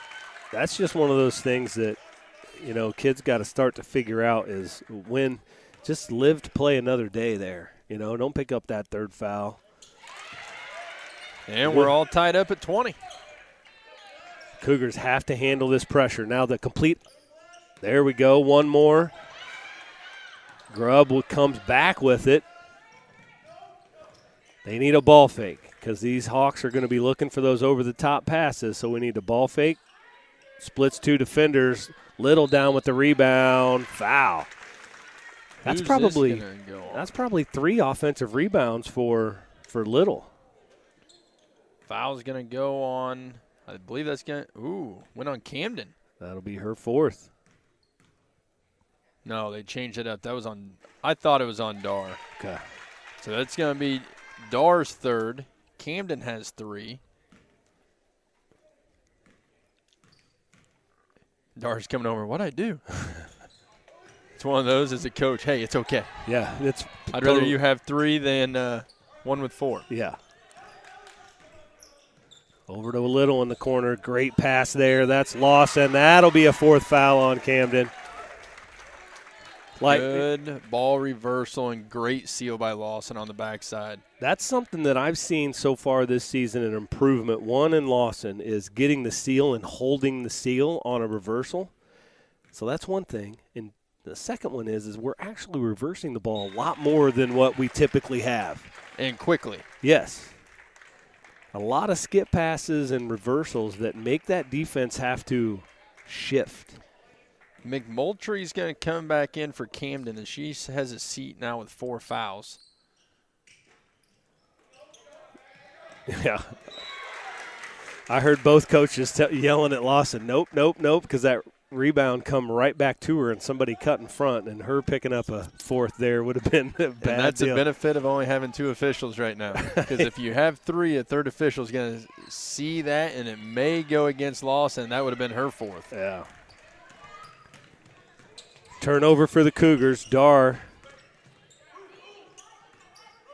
Speaker 1: That's just one of those things that, kids got to start to figure out is when just live to play another day there. Don't pick up that third foul.
Speaker 2: And we're all tied up at 20.
Speaker 1: Cougars have to handle this pressure. Now the complete – there we go, one more. Grubb comes back with it. They need a ball fake because these Hawks are going to be looking for those over-the-top passes, so we need a ball fake. Splits two defenders. Little down with the rebound. Foul. That's probably 3 offensive rebounds for Little.
Speaker 2: Foul's going to go on, I believe that's going to, went on Camden.
Speaker 1: That'll be her 4th.
Speaker 2: No, they changed it up. That was on, I thought it was on Dar.
Speaker 1: Okay.
Speaker 2: So that's going to be Dar's 3rd. Camden has 3. Dar's coming over. What'd I do? It's one of those as a coach. Hey, it's okay.
Speaker 1: Yeah,
Speaker 2: I'd rather you have 3 than one with 4.
Speaker 1: Yeah. Over to Little in the corner. Great pass there. That's Lawson. That'll be a 4th foul on Camden.
Speaker 2: Good ball reversal and great seal by Lawson on the backside.
Speaker 1: That's something that I've seen so far this season, an improvement. One in Lawson is getting the seal and holding the seal on a reversal. So that's one thing. And the second one is we're actually reversing the ball a lot more than what we typically have.
Speaker 2: And quickly.
Speaker 1: Yes. A lot of skip passes and reversals that make that defense have to shift.
Speaker 2: McMultry's going to come back in for Camden, and she has a seat now with 4 fouls.
Speaker 1: Yeah. I heard both coaches yelling at Lawson, nope, nope, nope, because that rebound come right back to her and somebody cut in front, and her picking up a 4th there would have been a bad
Speaker 2: And that's
Speaker 1: deal.
Speaker 2: a benefit of only having 2 officials right now. Because if you have 3, a third official is going to see that, and it may go against Lawson. That would have been her 4th.
Speaker 1: Yeah. Turnover for the Cougars. Dar.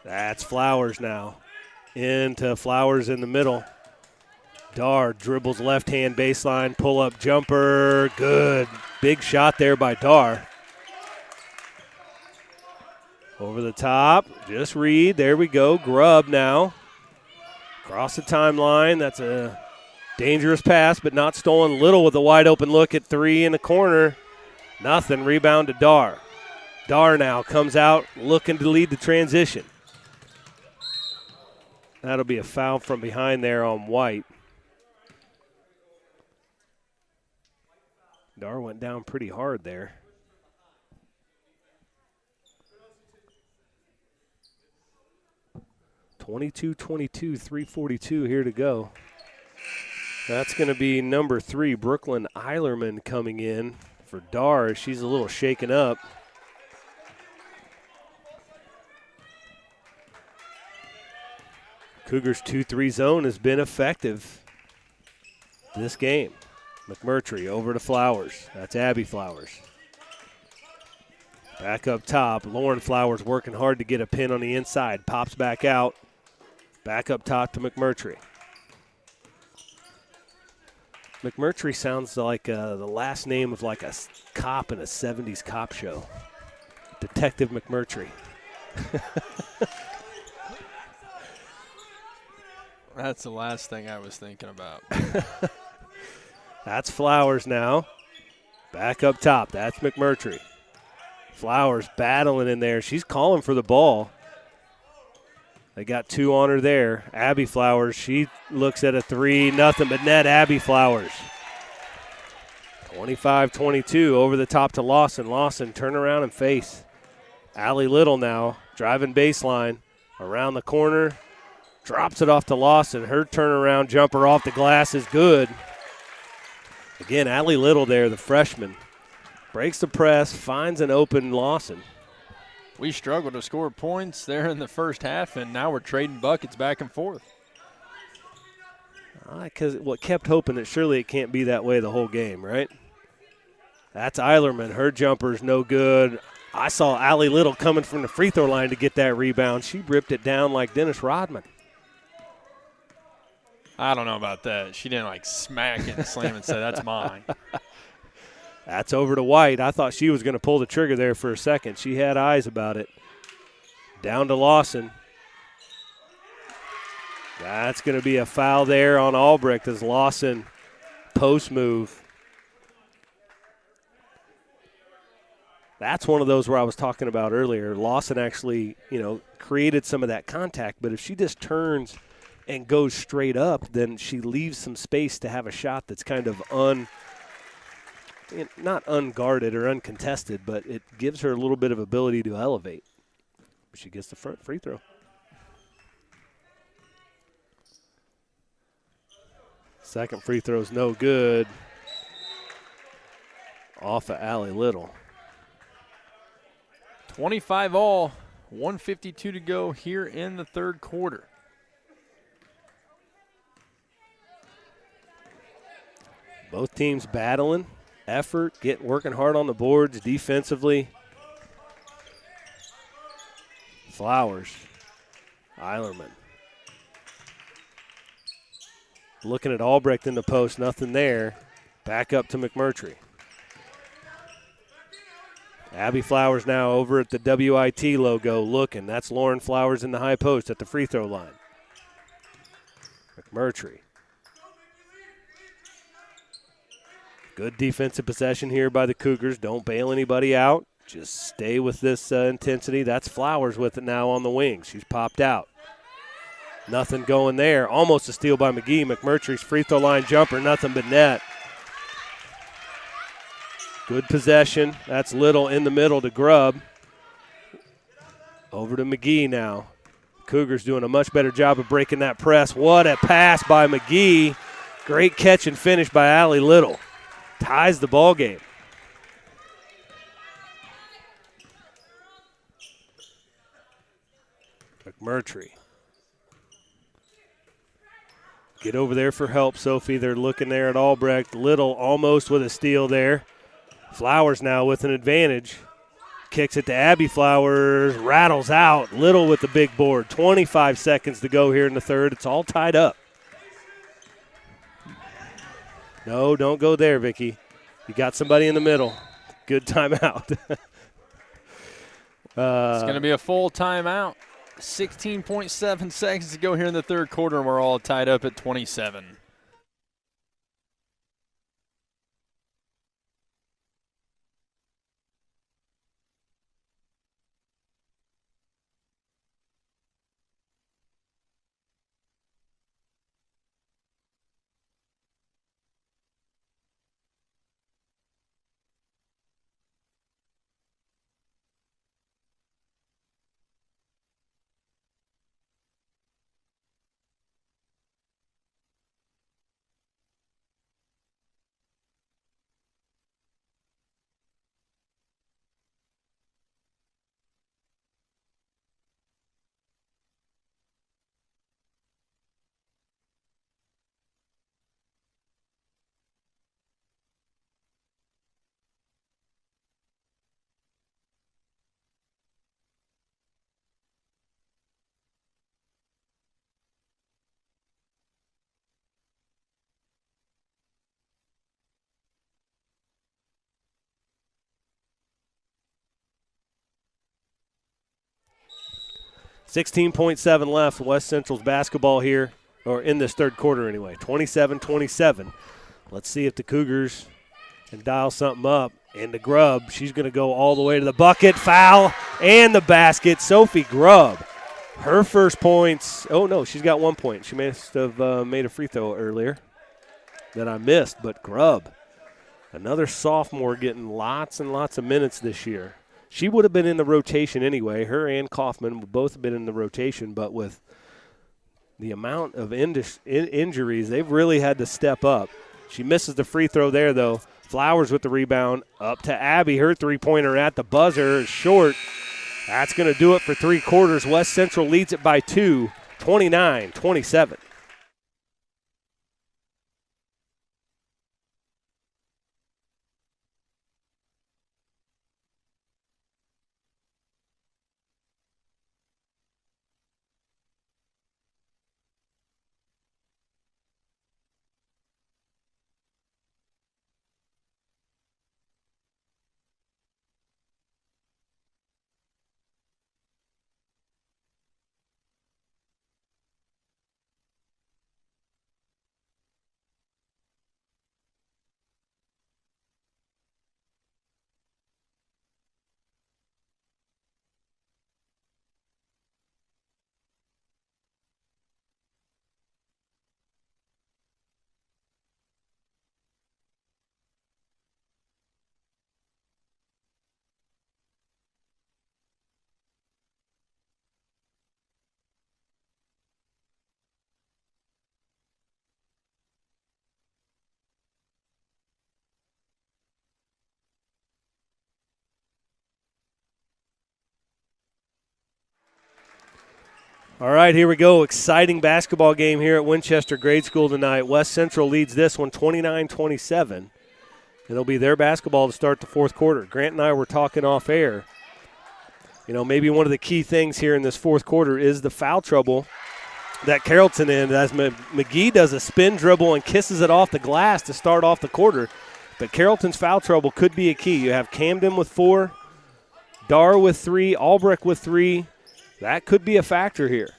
Speaker 1: That's Flowers now. Into Flowers in the middle. Dar dribbles left-hand baseline, pull-up jumper. Good. Big shot there by Dar. Over the top. Just read. There we go. Grubb now. Across the timeline. That's a dangerous pass, but not stolen. Little with a wide-open look at 3 in the corner. Nothing. Rebound to Dar. Dar now comes out looking to lead the transition. That'll be a foul from behind there on White. Dar went down pretty hard there. (22-22), 3:42 here to go. That's going to be number 3, Brooklyn Eilerman, coming in for Dar. She's a little shaken up. Cougars 2-3 zone has been effective this game. McMurtry over to Flowers. That's Abby Flowers. Back up top. Lauren Flowers working hard to get a pin on the inside. Pops back out. Back up top to McMurtry. McMurtry sounds like the last name of like a cop in a 70s cop show. Detective McMurtry.
Speaker 2: That's the last thing I was thinking about.
Speaker 1: That's Flowers now. Back up top. That's McMurtry. Flowers battling in there. She's calling for the ball. They got 2 on her there. Abby Flowers, she looks at a 3. Nothing but net. Abby Flowers. 25-22 over the top to Lawson. Lawson, turn around and face. Allie Little now driving baseline. Around the corner. Drops it off to Lawson. Her turnaround jumper off the glass is good. Again, Allie Little there, the freshman. Breaks the press, finds an open Lawson.
Speaker 2: We struggled to score points there in the first half, and now we're trading buckets back and forth.
Speaker 1: Because what kept hoping that surely it can't be that way the whole game, right? That's Eilerman. Her jumper's no good. I saw Allie Little coming from the free throw line to get that rebound. She ripped it down like Dennis Rodman.
Speaker 2: I don't know about that. She didn't, like, smack it and slam and say, that's mine.
Speaker 1: That's over to White. I thought she was going to pull the trigger there for a second. She had eyes about it. Down to Lawson. That's going to be a foul there on Albrecht as Lawson post move. That's one of those where I was talking about earlier. Lawson actually, created some of that contact, but if she just turns and goes straight up, then she leaves some space to have a shot that's kind of not unguarded or uncontested, but it gives her a little bit of ability to elevate. She gets the front free throw. Second free throw's no good. Off of Allie Little.
Speaker 2: 25 all, 1:52 to go here in the third quarter.
Speaker 1: Both teams battling, effort, working hard on the boards defensively. Flowers, Eilerman. Looking at Albrecht in the post, nothing there. Back up to McMurtry. Abby Flowers now over at the WIT logo looking. That's Lauren Flowers in the high post at the free throw line. McMurtry. Good defensive possession here by the Cougars. Don't bail anybody out. Just stay with this intensity. That's Flowers with it now on the wing. She's popped out. Nothing going there. Almost a steal by McGee. McMurtry's free throw line jumper, nothing but net. Good possession. That's Little in the middle to Grubb. Over to McGee now. Cougars doing a much better job of breaking that press. What a pass by McGee. Great catch and finish by Allie Little. Ties the ball game. McMurtry. Get over there for help, Sophie. They're looking there at Albrecht. Little almost with a steal there. Flowers now with an advantage. Kicks it to Abby Flowers. Rattles out. Little with the big board. 25 seconds to go here in the third. It's all tied up. No, don't go there, Vicky. You got somebody in the middle. Good timeout.
Speaker 2: It's going to be a full timeout. 16.7 seconds to go here in the third quarter, and we're all tied up at 27.
Speaker 1: .7 left. West Central's basketball here, or in this third quarter anyway. 27-27. Let's see if the Cougars can dial something up. And the Grubb, she's going to go all the way to the bucket. Foul and the basket. Sophie Grubb. Her first points. Oh, no, she's got 1 point. She must have made a free throw earlier that I missed. But Grubb, another sophomore getting lots and lots of minutes this year. She would have been in the rotation anyway. Her and Kaufman would both have been in the rotation, but with the amount of injuries, they've really had to step up. She misses the free throw there, though. Flowers with the rebound. Up to Abby. Her three-pointer at the buzzer is short. That's going to do it for three quarters. West Central leads it by 2, 29-27. All right, here we go. Exciting basketball game here at Winchester Grade School tonight. West Central leads this one 29-27. It'll be their basketball to start the fourth quarter. Grant and I were talking off air. You know, maybe one of the key things here in this fourth quarter is the foul trouble that Carrollton in, as McGee does a spin dribble and kisses it off the glass to start off the quarter. But Carrollton's foul trouble could be a key. You have Camden with 4, Dar with 3, Albrecht with 3. That could be a factor here.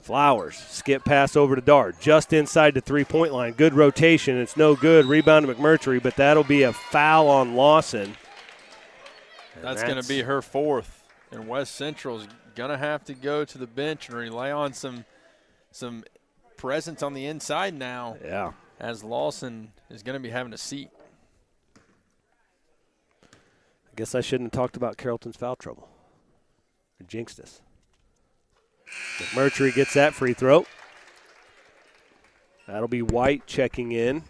Speaker 1: Flowers, skip pass over to Dar, just inside the three-point line. Good rotation. It's no good. Rebound to McMurtry, but that'll be a foul on Lawson.
Speaker 2: That's going to be her 4th. And West Central's going to have to go to the bench and rely on some presence on the inside now.
Speaker 1: Yeah.
Speaker 2: As Lawson is going to be having a seat.
Speaker 1: I guess I shouldn't have talked about Carrollton's foul trouble. I jinxed us. McMurtry gets that free throw. That'll be White checking in.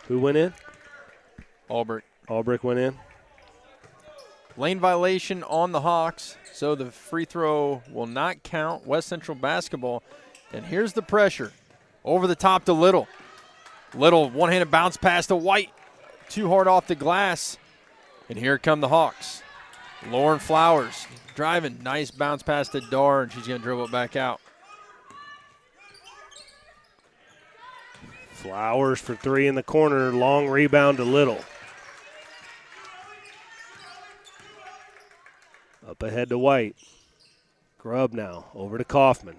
Speaker 1: Who went in?
Speaker 2: Albrecht.
Speaker 1: Albrecht went in.
Speaker 2: Lane violation on the Hawks, so the free throw will not count. West Central basketball. And here's the pressure. Over the top to Little. Little one-handed bounce pass to White. Too hard off the glass. And here come the Hawks. Lauren Flowers driving. Nice bounce pass to Dar, and she's going to dribble it back out.
Speaker 1: Flowers for 3 in the corner. Long rebound to Little. Up ahead to White. Grubb now over to Kaufman.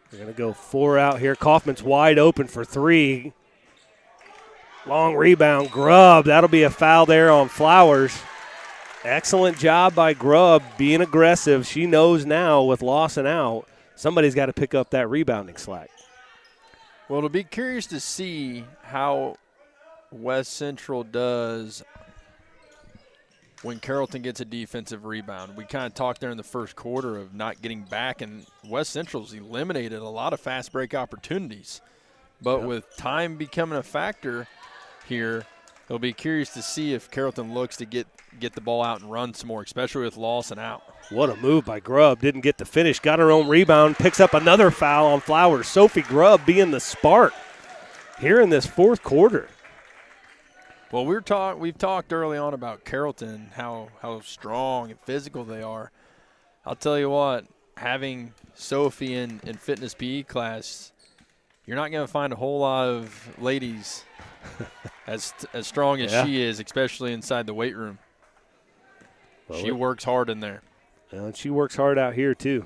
Speaker 1: They're going to go 4 out here. Kaufman's wide open for 3. Long rebound, Grubb. That'll be a foul there on Flowers. Excellent job by Grubb being aggressive. She knows now with Lawson out, somebody's got to pick up that rebounding slack.
Speaker 2: Well, it'll be curious to see how West Central does when Carrollton gets a defensive rebound. We kind of talked there in the first quarter of not getting back, and West Central's eliminated a lot of fast break opportunities. But with time becoming a factor here, it'll be curious to see if Carrollton looks to get the ball out and run some more, especially with Lawson out.
Speaker 1: What a move by Grubb. Didn't get the finish. Got her own rebound. Picks up another foul on Flowers. Sophie Grubb being the spark here in this fourth quarter.
Speaker 2: Well, we've talked early on about Carrollton, how strong and physical they are. I'll tell you what, having Sophie in fitness PE class, you're not going to find a whole lot of ladies as strong as she is, especially inside the weight room. Well, she works hard in there.
Speaker 1: And she works hard out here, too.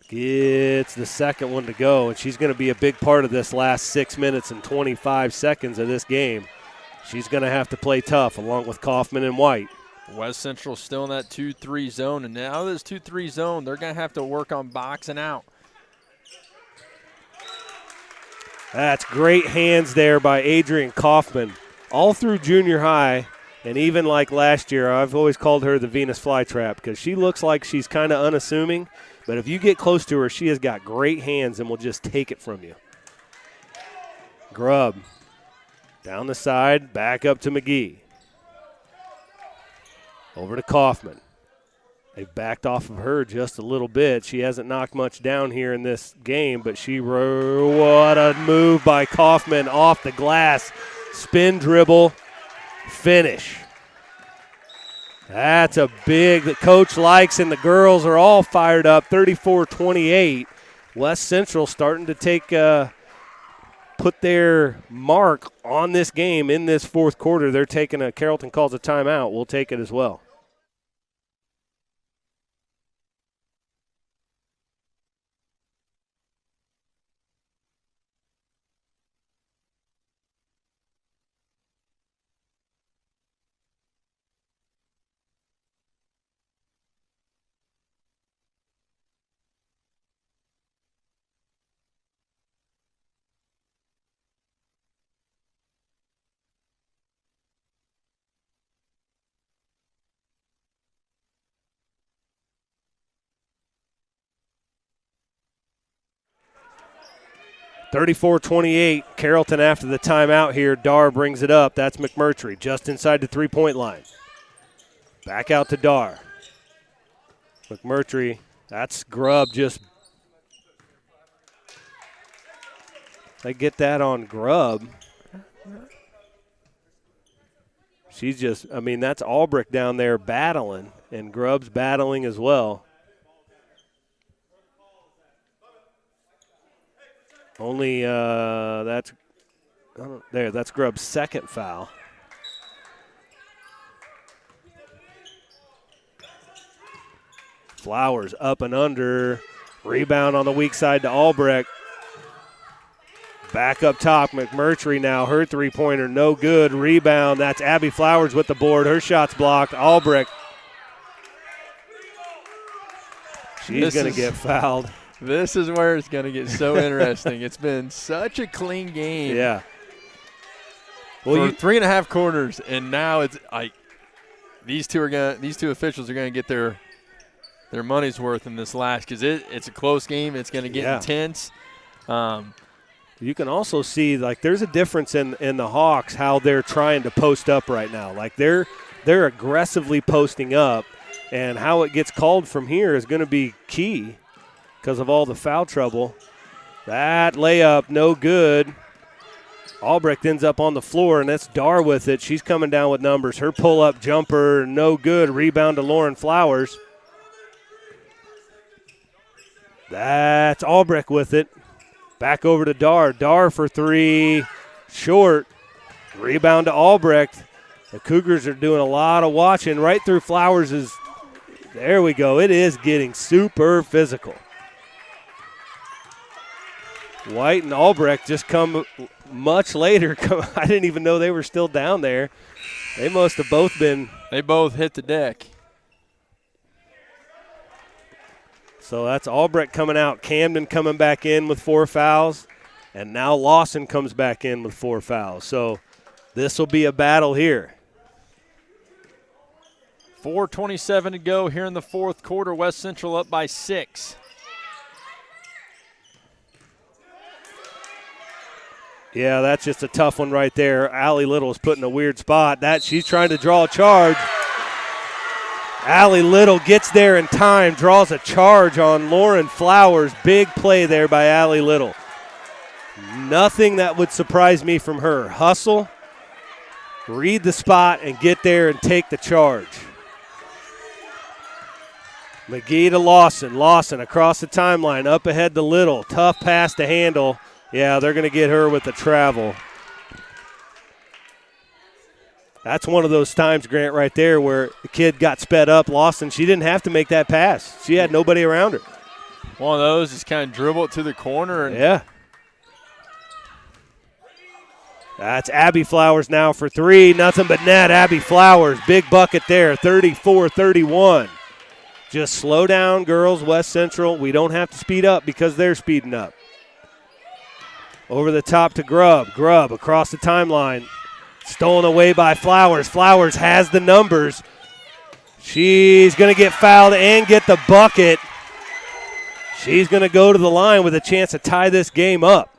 Speaker 1: Gets the second one to go, and she's going to be a big part of this last 6 minutes and 25 seconds of this game. She's going to have to play tough along with Kaufman and White.
Speaker 2: West Central still in that 2-3 zone, and now this 2-3 zone, they're going to have to work on boxing out.
Speaker 1: That's great hands there by Adrian Kaufman. All through junior high, and even like last year, I've always called her the Venus flytrap because she looks like she's kind of unassuming, but if you get close to her, she has got great hands and will just take it from you. Grubb down the side, back up to McGee. Over to Kaufman. They've backed off of her just a little bit. She hasn't knocked much down here in this game, but what a move by Kaufman off the glass. Spin dribble, finish. That's a big that Coach likes, and the girls are all fired up, 34-28. West Central starting to put their mark on this game in this fourth quarter. They're taking Carrollton calls a timeout. We'll take it as well. 34-28, Carrollton after the timeout here. Dar brings it up. That's McMurtry just inside the three-point line. Back out to Dar. McMurtry, that's Grubb just. They get that on Grubb. She's just, I mean, that's Albrecht down there battling, and Grubb's battling as well. Only that's Grubb's second foul. Flowers up and under. Rebound on the weak side to Albrecht. Back up top, McMurtry now. Her three-pointer, no good. Rebound, that's Abby Flowers with the board. Her shot's blocked. Albrecht. She's going to get fouled.
Speaker 2: This is where it's going to get so interesting. It's been such a clean game.
Speaker 1: Yeah.
Speaker 2: Well, for 3.5 quarters, and now it's like these two officials are going to get their money's worth in this last, because it's a close game. It's going to get intense.
Speaker 1: You can also see, like, there's a difference in the Hawks, how they're trying to post up right now. Like, they're aggressively posting up, and how it gets called from here is going to be key because of all the foul trouble. That layup, no good. Albrecht ends up on the floor, and that's Dar with it. She's coming down with numbers. Her pull-up jumper, no good. Rebound to Lauren Flowers. That's Albrecht with it. Back over to Dar. Dar for three. Short. Rebound to Albrecht. The Cougars are doing a lot of watching. Right through Flowers is – there we go. It is getting super physical. White and Albrecht just come much later. I didn't even know they were still down there. They must have both been –
Speaker 2: they both hit the deck.
Speaker 1: So that's Albrecht coming out. Camden coming back in with 4 fouls. And now Lawson comes back in with 4 fouls. So this will be a battle here.
Speaker 2: 4:27 to go here in the fourth quarter. West Central up by 6.
Speaker 1: Yeah, that's just a tough one right there. Allie Little is put in a weird spot. She's trying to draw a charge. Allie Little gets there in time, draws a charge on Lauren Flowers. Big play there by Allie Little. Nothing that would surprise me from her. Hustle, read the spot, and get there and take the charge. McGee to Lawson. Lawson across the timeline, up ahead to Little. Tough pass to handle. Yeah, they're going to get her with the travel. That's one of those times, Grant, right there where the kid got sped up. Lawson, she didn't have to make that pass. She had nobody around her.
Speaker 2: One of those, just kind of dribble it to the corner. And
Speaker 1: yeah. That's Abby Flowers now for 3. Nothing but net. Abby Flowers, big bucket there, 34-31. Just slow down, girls, West Central. We don't have to speed up because they're speeding up. Over the top to Grubb. Grubb across the timeline. Stolen away by Flowers. Flowers has the numbers. She's going to get fouled and get the bucket. She's going to go to the line with a chance to tie this game up.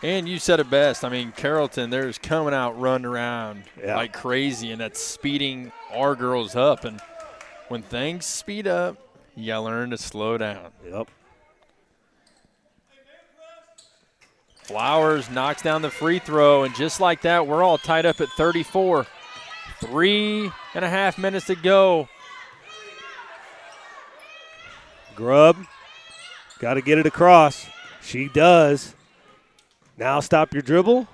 Speaker 2: And you said it best. I mean, Carrollton, they're just coming out, running around like crazy, and that's speeding our girls up. And when things speed up, you got to learn to slow down.
Speaker 1: Yep.
Speaker 2: Flowers knocks down the free throw, and just like that, we're all tied up at 34. 3.5 minutes to go.
Speaker 1: Grubb, got to get it across. She does. Now stop your dribble.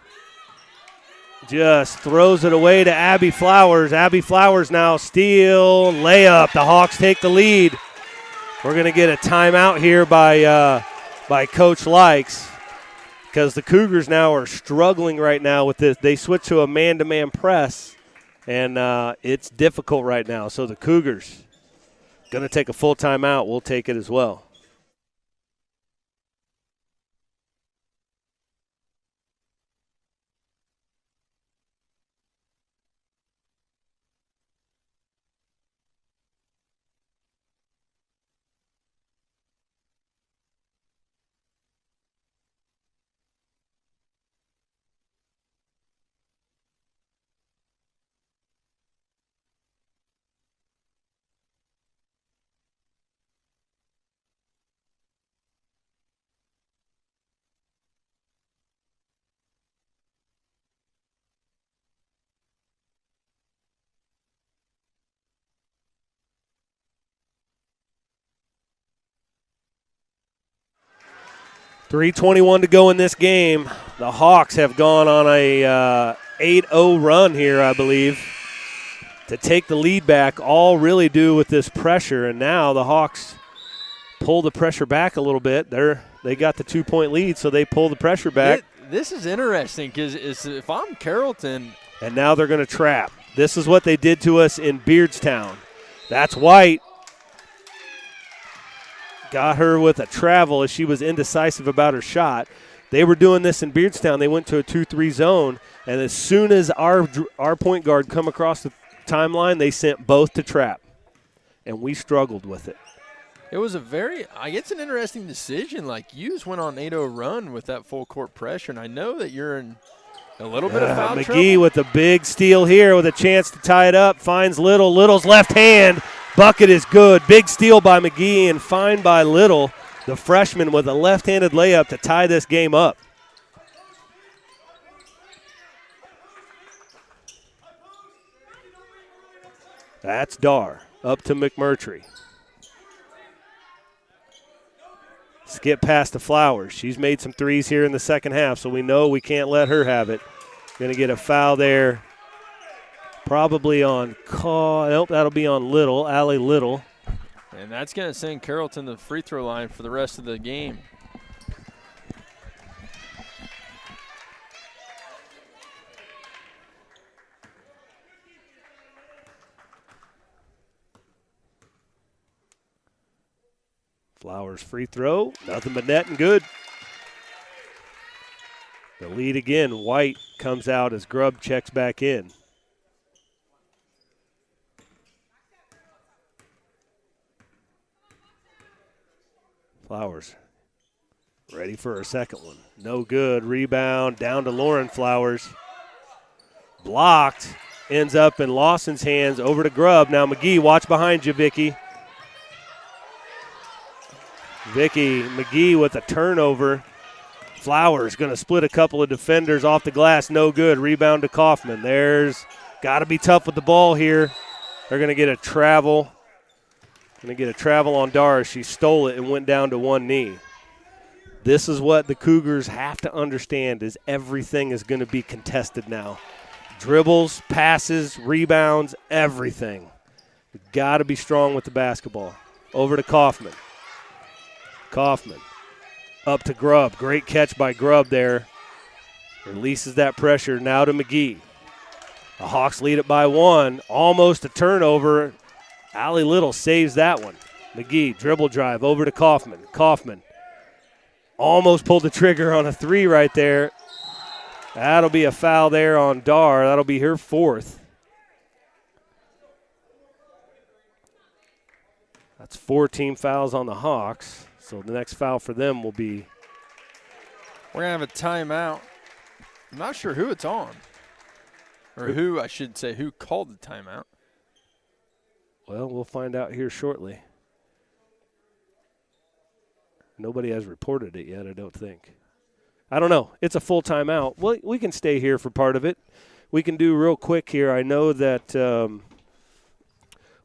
Speaker 1: Just throws it away to Abby Flowers. Abby Flowers now steal, layup. The Hawks take the lead. We're going to get a timeout here by Coach Likes, because the Cougars now are struggling right now with this. They switch to a man-to-man press, and it's difficult right now. So the Cougars going to take a full timeout. We'll take it as well. 3:21 to go in this game. The Hawks have gone on a 8-0 run here, I believe, to take the lead back, all really do with this pressure. And now the Hawks pull the pressure back a little bit. They got the 2-point lead, so they pull the pressure back.
Speaker 2: This is interesting because if I'm Carrollton.
Speaker 1: And now they're going to trap. This is what they did to us in Beardstown. That's White. Got her with a travel as she was indecisive about her shot. They were doing this in Beardstown. They went to a 2-3 zone, and as soon as our point guard come across the timeline, they sent both to trap, and we struggled with it.
Speaker 2: It was it's an interesting decision. Like, you just went on 8-0 run with that full court pressure, and I know that you're in a little bit of foul trouble.
Speaker 1: McGee with a big steal here with a chance to tie it up, finds Little. Little's left hand. Bucket is good. Big steal by McGee and fine by Little, the freshman, with a left-handed layup to tie this game up. That's Dar up to McMurtry. Skip past the Flowers. She's made some threes here in the second half, so we know we can't let her have it. Going to get a foul there. Probably on nope, that'll be on Little, Allie Little.
Speaker 2: And that's going to send Carrollton to the free throw line for the rest of the game.
Speaker 1: Flowers free throw, nothing but net and good. The lead again, White comes out as Grubb checks back in. Flowers ready for her second one. No good. Rebound down to Lauren Flowers. Blocked. Ends up in Lawson's hands. Over to Grubb. Now McGee, watch behind you, Vicky. McGee with a turnover. Flowers going to split a couple of defenders off the glass. No good. Rebound to Kaufman. There's got to be tough with the ball here. They're going to get a travel. Going to get a travel on Dara. She stole it and went down to one knee. This is what the Cougars have to understand, is everything is going to be contested now. Dribbles, passes, rebounds, everything. You've got to be strong with the basketball. Over to Kaufman. Up to Grubb. Great catch by Grubb there. Releases that pressure now to McGee. The Hawks lead it by one. Almost a turnover. Allie Little saves that one. McGee, dribble drive over to Kaufman. Kaufman almost pulled the trigger on a three right there. That'll be a foul there on Dar. That'll be her fourth. That's 4 team fouls on the Hawks. So the next foul for them will be.
Speaker 2: We're going to have a timeout. I'm not sure who it's on. Or who, I should say, who called the timeout.
Speaker 1: Well, we'll find out here shortly. Nobody has reported it yet, I don't think. I don't know. It's a full timeout. Well, we can stay here for part of it. We can do real quick here. I know that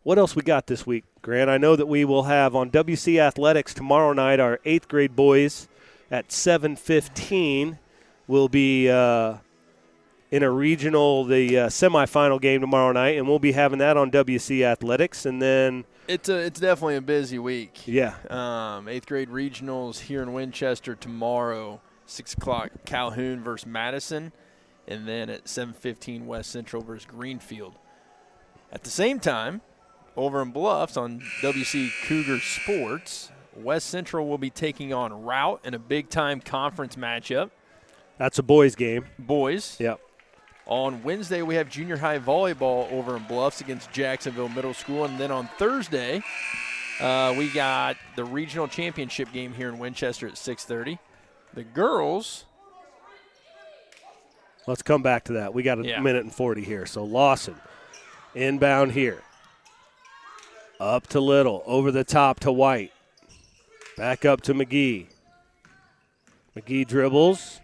Speaker 1: what else we got this week, Grant? I know that we will have on WC Athletics tomorrow night our 8th grade boys at 7:15 will be in a regional, the semifinal game tomorrow night, and we'll be having that on WC Athletics. And then
Speaker 2: it's definitely a busy week.
Speaker 1: Yeah.
Speaker 2: 8th grade regionals here in Winchester tomorrow, 6 o'clock Calhoun versus Madison, and then at 7:15 West Central versus Greenfield. At the same time, over in Bluffs on WC Cougar Sports, West Central will be taking on Route in a big-time conference matchup.
Speaker 1: That's a boys game.
Speaker 2: Boys.
Speaker 1: Yep.
Speaker 2: On Wednesday, we have junior high volleyball over in Bluffs against Jacksonville Middle School. And then on Thursday, we got the regional championship game here in Winchester at 6:30. The girls.
Speaker 1: Let's come back to that. We got a minute and 40 here. So Lawson, inbound here. Up to Little, over the top to White. Back up to McGee. McGee dribbles.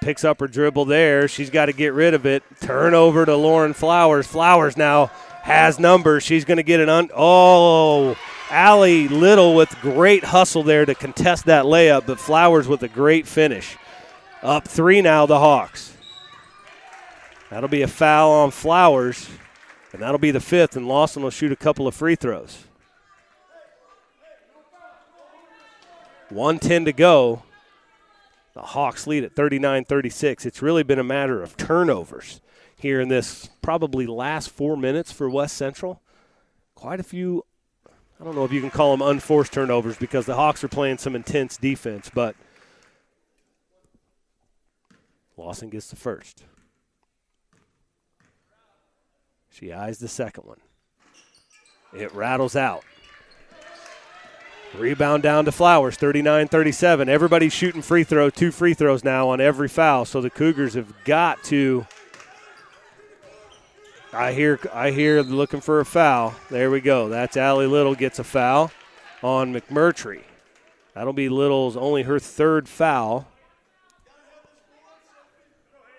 Speaker 1: Picks up her dribble there. She's got to get rid of it. Turnover to Lauren Flowers. Flowers now has numbers. She's going to get an Allie Little with great hustle there to contest that layup, but Flowers with a great finish. Up 3 now, the Hawks. That'll be a foul on Flowers, and that'll be the 5th, and Lawson will shoot a couple of free throws. 1:10 to go. The Hawks lead at 39-36. It's really been a matter of turnovers here in this probably last 4 minutes for West Central. Quite a few, I don't know if you can call them unforced turnovers because the Hawks are playing some intense defense, but Lawson gets the first. She eyes the second one. It rattles out. Rebound down to Flowers, 39-37. Everybody's shooting free throw, 2 free throws now on every foul, so the Cougars have got to. I hear looking for a foul. There we go. That's Allie Little gets a foul on McMurtry. That'll be Little's only her 3rd foul.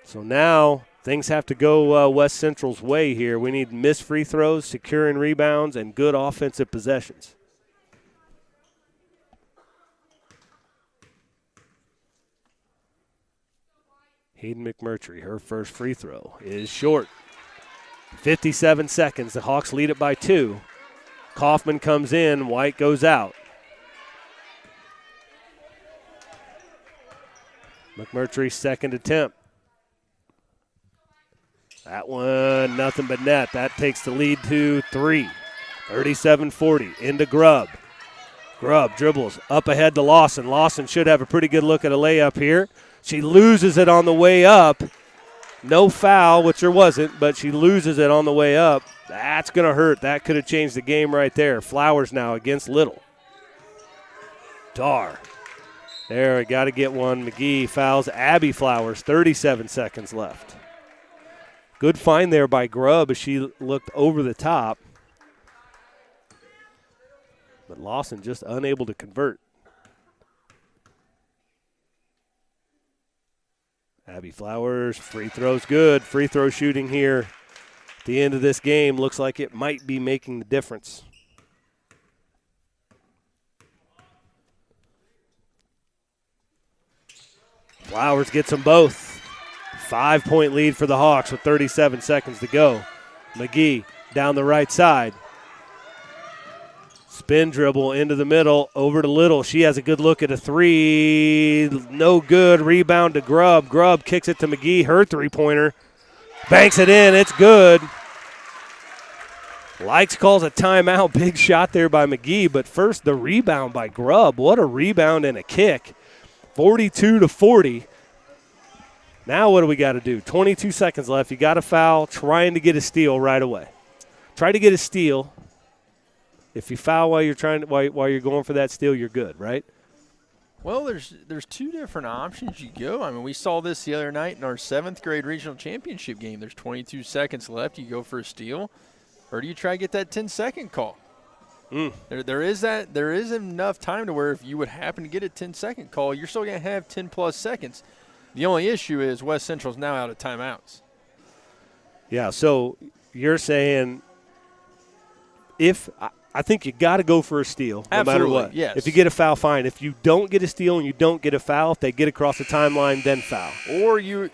Speaker 1: So now things have to go West Central's way here. We need missed free throws, securing rebounds, and good offensive possessions. Hayden McMurtry, her first free throw is short. 57 seconds. The Hawks lead it by 2. Kaufman comes in. White goes out. McMurtry's second attempt. That one, nothing but net. That takes the lead to 3. 37-40. Into Grubb. Grubb dribbles up ahead to Lawson. Lawson should have a pretty good look at a layup here. She loses it on the way up. No foul, which there wasn't, but she loses it on the way up. That's going to hurt. That could have changed the game right there. Flowers now against Little. Dar. There, we got to get one. McGee fouls Abby Flowers. 37 seconds left. Good find there by Grubb as she looked over the top. But Lawson just unable to convert. Abby Flowers, free throws good. Free throw shooting here at the end of this game looks like it might be making the difference. Flowers gets them both. 5-point lead for the Hawks with 37 seconds to go. McGee down the right side. Spin dribble into the middle, over to Little. She has a good look at a 3. No good. Rebound to Grubb. Grubb kicks it to McGee. Her three-pointer. Banks it in. It's good. Likes calls a timeout. Big shot there by McGee. But first, the rebound by Grubb. What a rebound and a kick. 42-40. Now what do we got to do? 22 seconds left. You got to foul. Trying to get a steal right away. Try to get a steal. If you foul while you're going for that steal, you're good, right?
Speaker 2: Well, there's 2 different options you go. I mean, we saw this the other night in our 7th grade regional championship game. There's 22 seconds left. You go for a steal, or do you try to get that 10-second call? There is enough time to where if you would happen to get a 10-second call, you're still going to have 10-plus seconds. The only issue is West Central's now out of timeouts.
Speaker 1: Yeah, so you're saying I think you got to go for a steal no matter what.
Speaker 2: Yes.
Speaker 1: If you get a foul, fine. If you don't get a steal and you don't get a foul, if they get across the timeline, then foul.
Speaker 2: Or you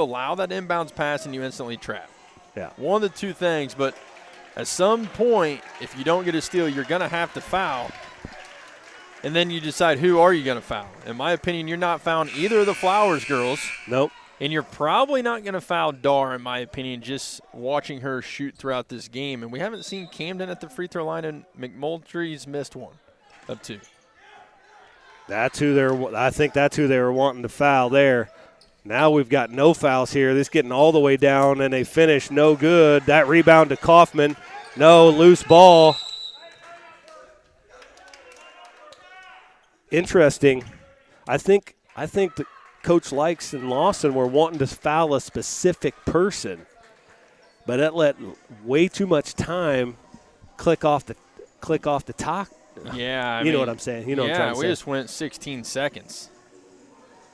Speaker 2: allow that inbounds pass and you instantly trap.
Speaker 1: Yeah.
Speaker 2: One of the 2 things, but at some point, if you don't get a steal, you're going to have to foul. And then you decide who are you going to foul. In my opinion, you're not fouling either of the Flowers girls.
Speaker 1: Nope.
Speaker 2: And you're probably not going to foul Dar, in my opinion, just watching her shoot throughout this game. And we haven't seen Camden at the free throw line, and McMultry's missed 1 of 2.
Speaker 1: I think that's who they were wanting to foul there. Now we've got no fouls here. This getting all the way down, and they finish no good. That rebound to Kaufman. No, loose ball. Interesting. I think the Coach Likes and Lawson were wanting to foul a specific person, but it let way too much time click off the top.
Speaker 2: Yeah,
Speaker 1: you know what I'm saying. You know what I'm trying to say.
Speaker 2: We just went 16 seconds.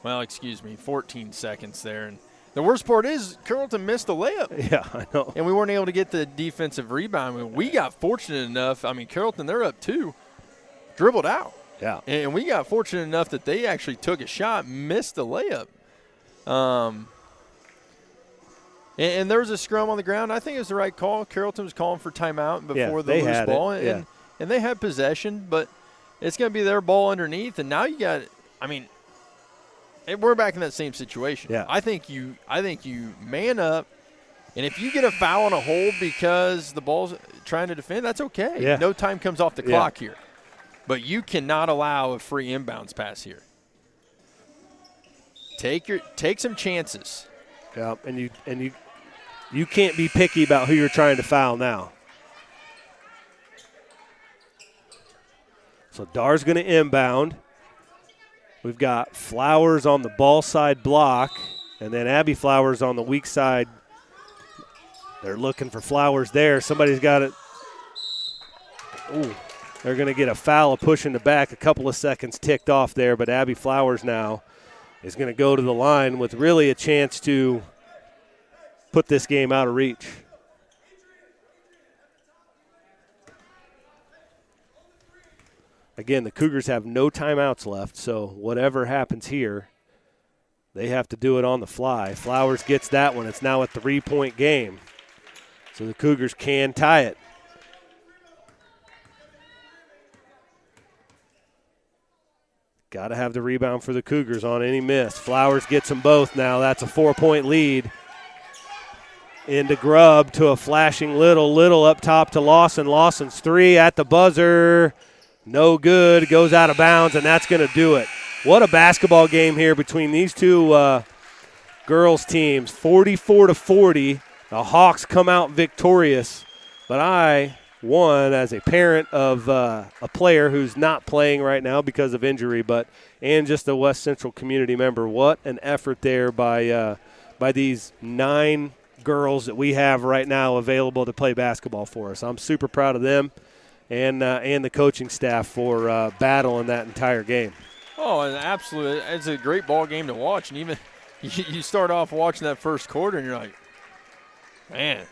Speaker 2: Well, excuse me, 14 seconds there, and The worst part is Carrollton missed the layup.
Speaker 1: Yeah, I know.
Speaker 2: And we weren't able to get the defensive rebound. I mean, we got fortunate enough. I mean, Carrollton, they're up 2, dribbled out.
Speaker 1: Yeah.
Speaker 2: And we got fortunate enough that they actually took a shot, missed the layup. And there was a scrum on the ground. I think it was the right call. Carrollton was calling for timeout before the loose ball. And they had possession, but it's going to be their ball underneath. And now you got – I mean, we're back in that same situation.
Speaker 1: Yeah.
Speaker 2: I think you man up, and if you get a foul on a hold because the ball's trying to defend, that's okay.
Speaker 1: Yeah.
Speaker 2: No time comes off the clock here. But you cannot allow a free inbounds pass here. Take some chances.
Speaker 1: Yeah, and you can't be picky about who you're trying to foul now. So Dar's going to inbound. We've got Flowers on the ball side block, and then Abby Flowers on the weak side. They're looking for Flowers there. Somebody's got it. Ooh, they're going to get a foul, a push in the back. A couple of seconds ticked off there, but Abby Flowers now is going to go to the line with really a chance to put this game out of reach. Again, the Cougars have no timeouts left, so whatever happens here, they have to do it on the fly. Flowers gets that one. It's now a 3-point game, so the Cougars can tie it. Got to have the rebound for the Cougars on any miss. Flowers gets them both now. That's a 4-point lead. Into Grubb to a flashing Little up top to Lawson. Lawson's 3 at the buzzer. No good. Goes out of bounds, and that's going to do it. What a basketball game here between these two girls' teams. 44-40. The Hawks come out victorious. But I won as a parent of a player who's not playing right now because of injury, and just a West Central community member. What an effort there by these 9 girls that we have right now available to play basketball for us. I'm super proud of them and the coaching staff for battling that entire game.
Speaker 2: Oh, absolutely. It's a great ball game to watch. And even you start off watching that first quarter and you're like, man,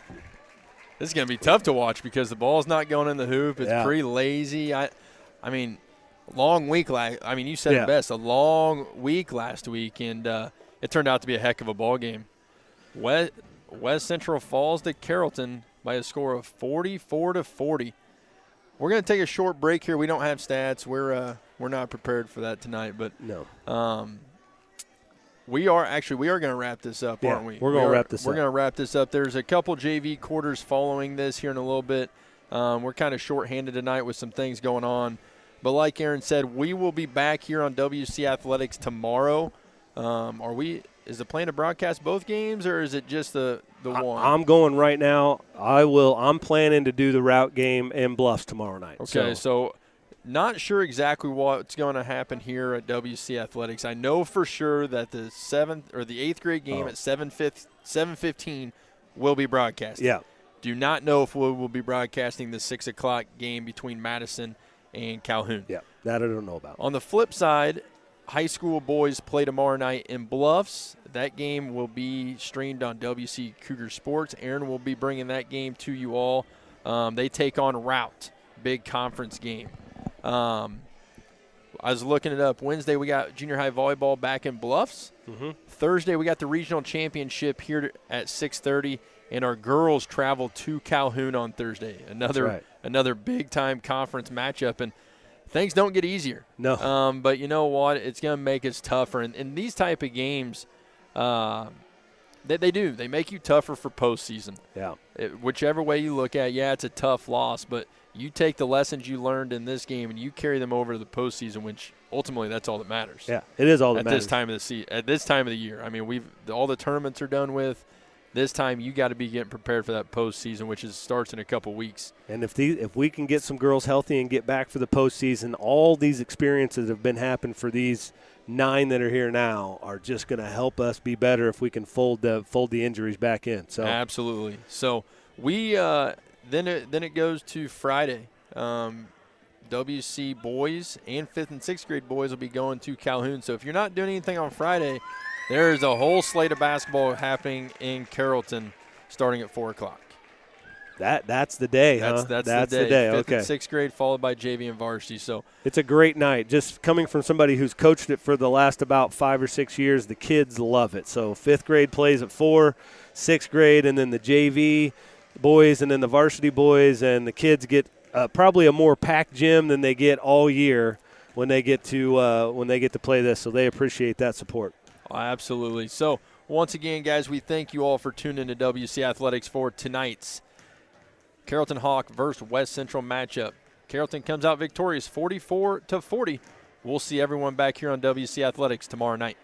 Speaker 2: this is going to be tough to watch because the ball's not going in the hoop. It's pretty lazy. I mean, long week. You said it best, a long week last week, and it turned out to be a heck of a ball game. West Central falls to Carrollton by a score of 44-40. We're going to take a short break here. We don't have stats. We're not prepared for that tonight, but
Speaker 1: no.
Speaker 2: We are going to wrap this up, aren't we?
Speaker 1: We're going to wrap this up.
Speaker 2: We're going to wrap this up. There's a couple JV quarters following this here in a little bit. We're kind of short-handed tonight with some things going on. But like Aaron said, we will be back here on WC Athletics tomorrow. Is the plan to broadcast both games, or is it just the one?
Speaker 1: I'm going right now. I'm planning to do the route game in Bluffs tomorrow night.
Speaker 2: Okay, so not sure exactly what's going to happen here at WC Athletics. I know for sure that the 7th or the 8th grade game at 7:15 will be broadcasted.
Speaker 1: Yeah.
Speaker 2: Do not know if we will be broadcasting the 6 o'clock game between Madison and Calhoun.
Speaker 1: Yeah, that I don't know about.
Speaker 2: On the flip side, high school boys play tomorrow night in Bluffs. That game will be streamed on WC Cougar Sports. Aaron will be bringing that game to you all. They take on Route, big conference game. I was looking it up. Wednesday we got junior high volleyball back in Bluffs.
Speaker 1: Mm-hmm.
Speaker 2: Thursday we got the regional championship here at 6:30, and our girls travel to Calhoun on Thursday. Another big-time conference matchup, and things don't get easier.
Speaker 1: No.
Speaker 2: But you know what? It's going to make us tougher. And these type of games, they do. They make you tougher for postseason.
Speaker 1: Yeah.
Speaker 2: Whichever way you look at it, it's a tough loss. But you take the lessons you learned in this game and you carry them over to the postseason, which ultimately that's all that matters.
Speaker 1: Yeah, it is all that matters.
Speaker 2: At this time of the year. I mean, all the tournaments are done with. This time you got to be getting prepared for that postseason, which starts in a couple weeks.
Speaker 1: And if we can get some girls healthy and get back for the postseason, all these experiences have been happening for these 9 that are here now are just going to help us be better if we can fold the injuries back in. So
Speaker 2: absolutely. So we then it goes to Friday. WC boys and 5th and 6th grade boys will be going to Calhoun. So if you're not doing anything on Friday, There is a whole slate of basketball happening in Carrollton starting at 4 o'clock.
Speaker 1: That's the day,
Speaker 2: That's
Speaker 1: huh?
Speaker 2: That's the day. Fifth
Speaker 1: Okay.
Speaker 2: and sixth grade, followed by JV and varsity. So
Speaker 1: it's a great night. Just coming from somebody who's coached it for the last about 5 or 6 years, the kids love it. So 5th grade plays at 4, 6th grade, and then the JV boys, and then the varsity boys, and the kids get probably a more packed gym than they get all year when they get to play this. So they appreciate that support.
Speaker 2: Oh, absolutely. So once again, guys, we thank you all for tuning in to WC Athletics for tonight's Carrollton Hawk versus West Central matchup. Carrollton comes out victorious 44-40. We'll see everyone back here on WC Athletics tomorrow night.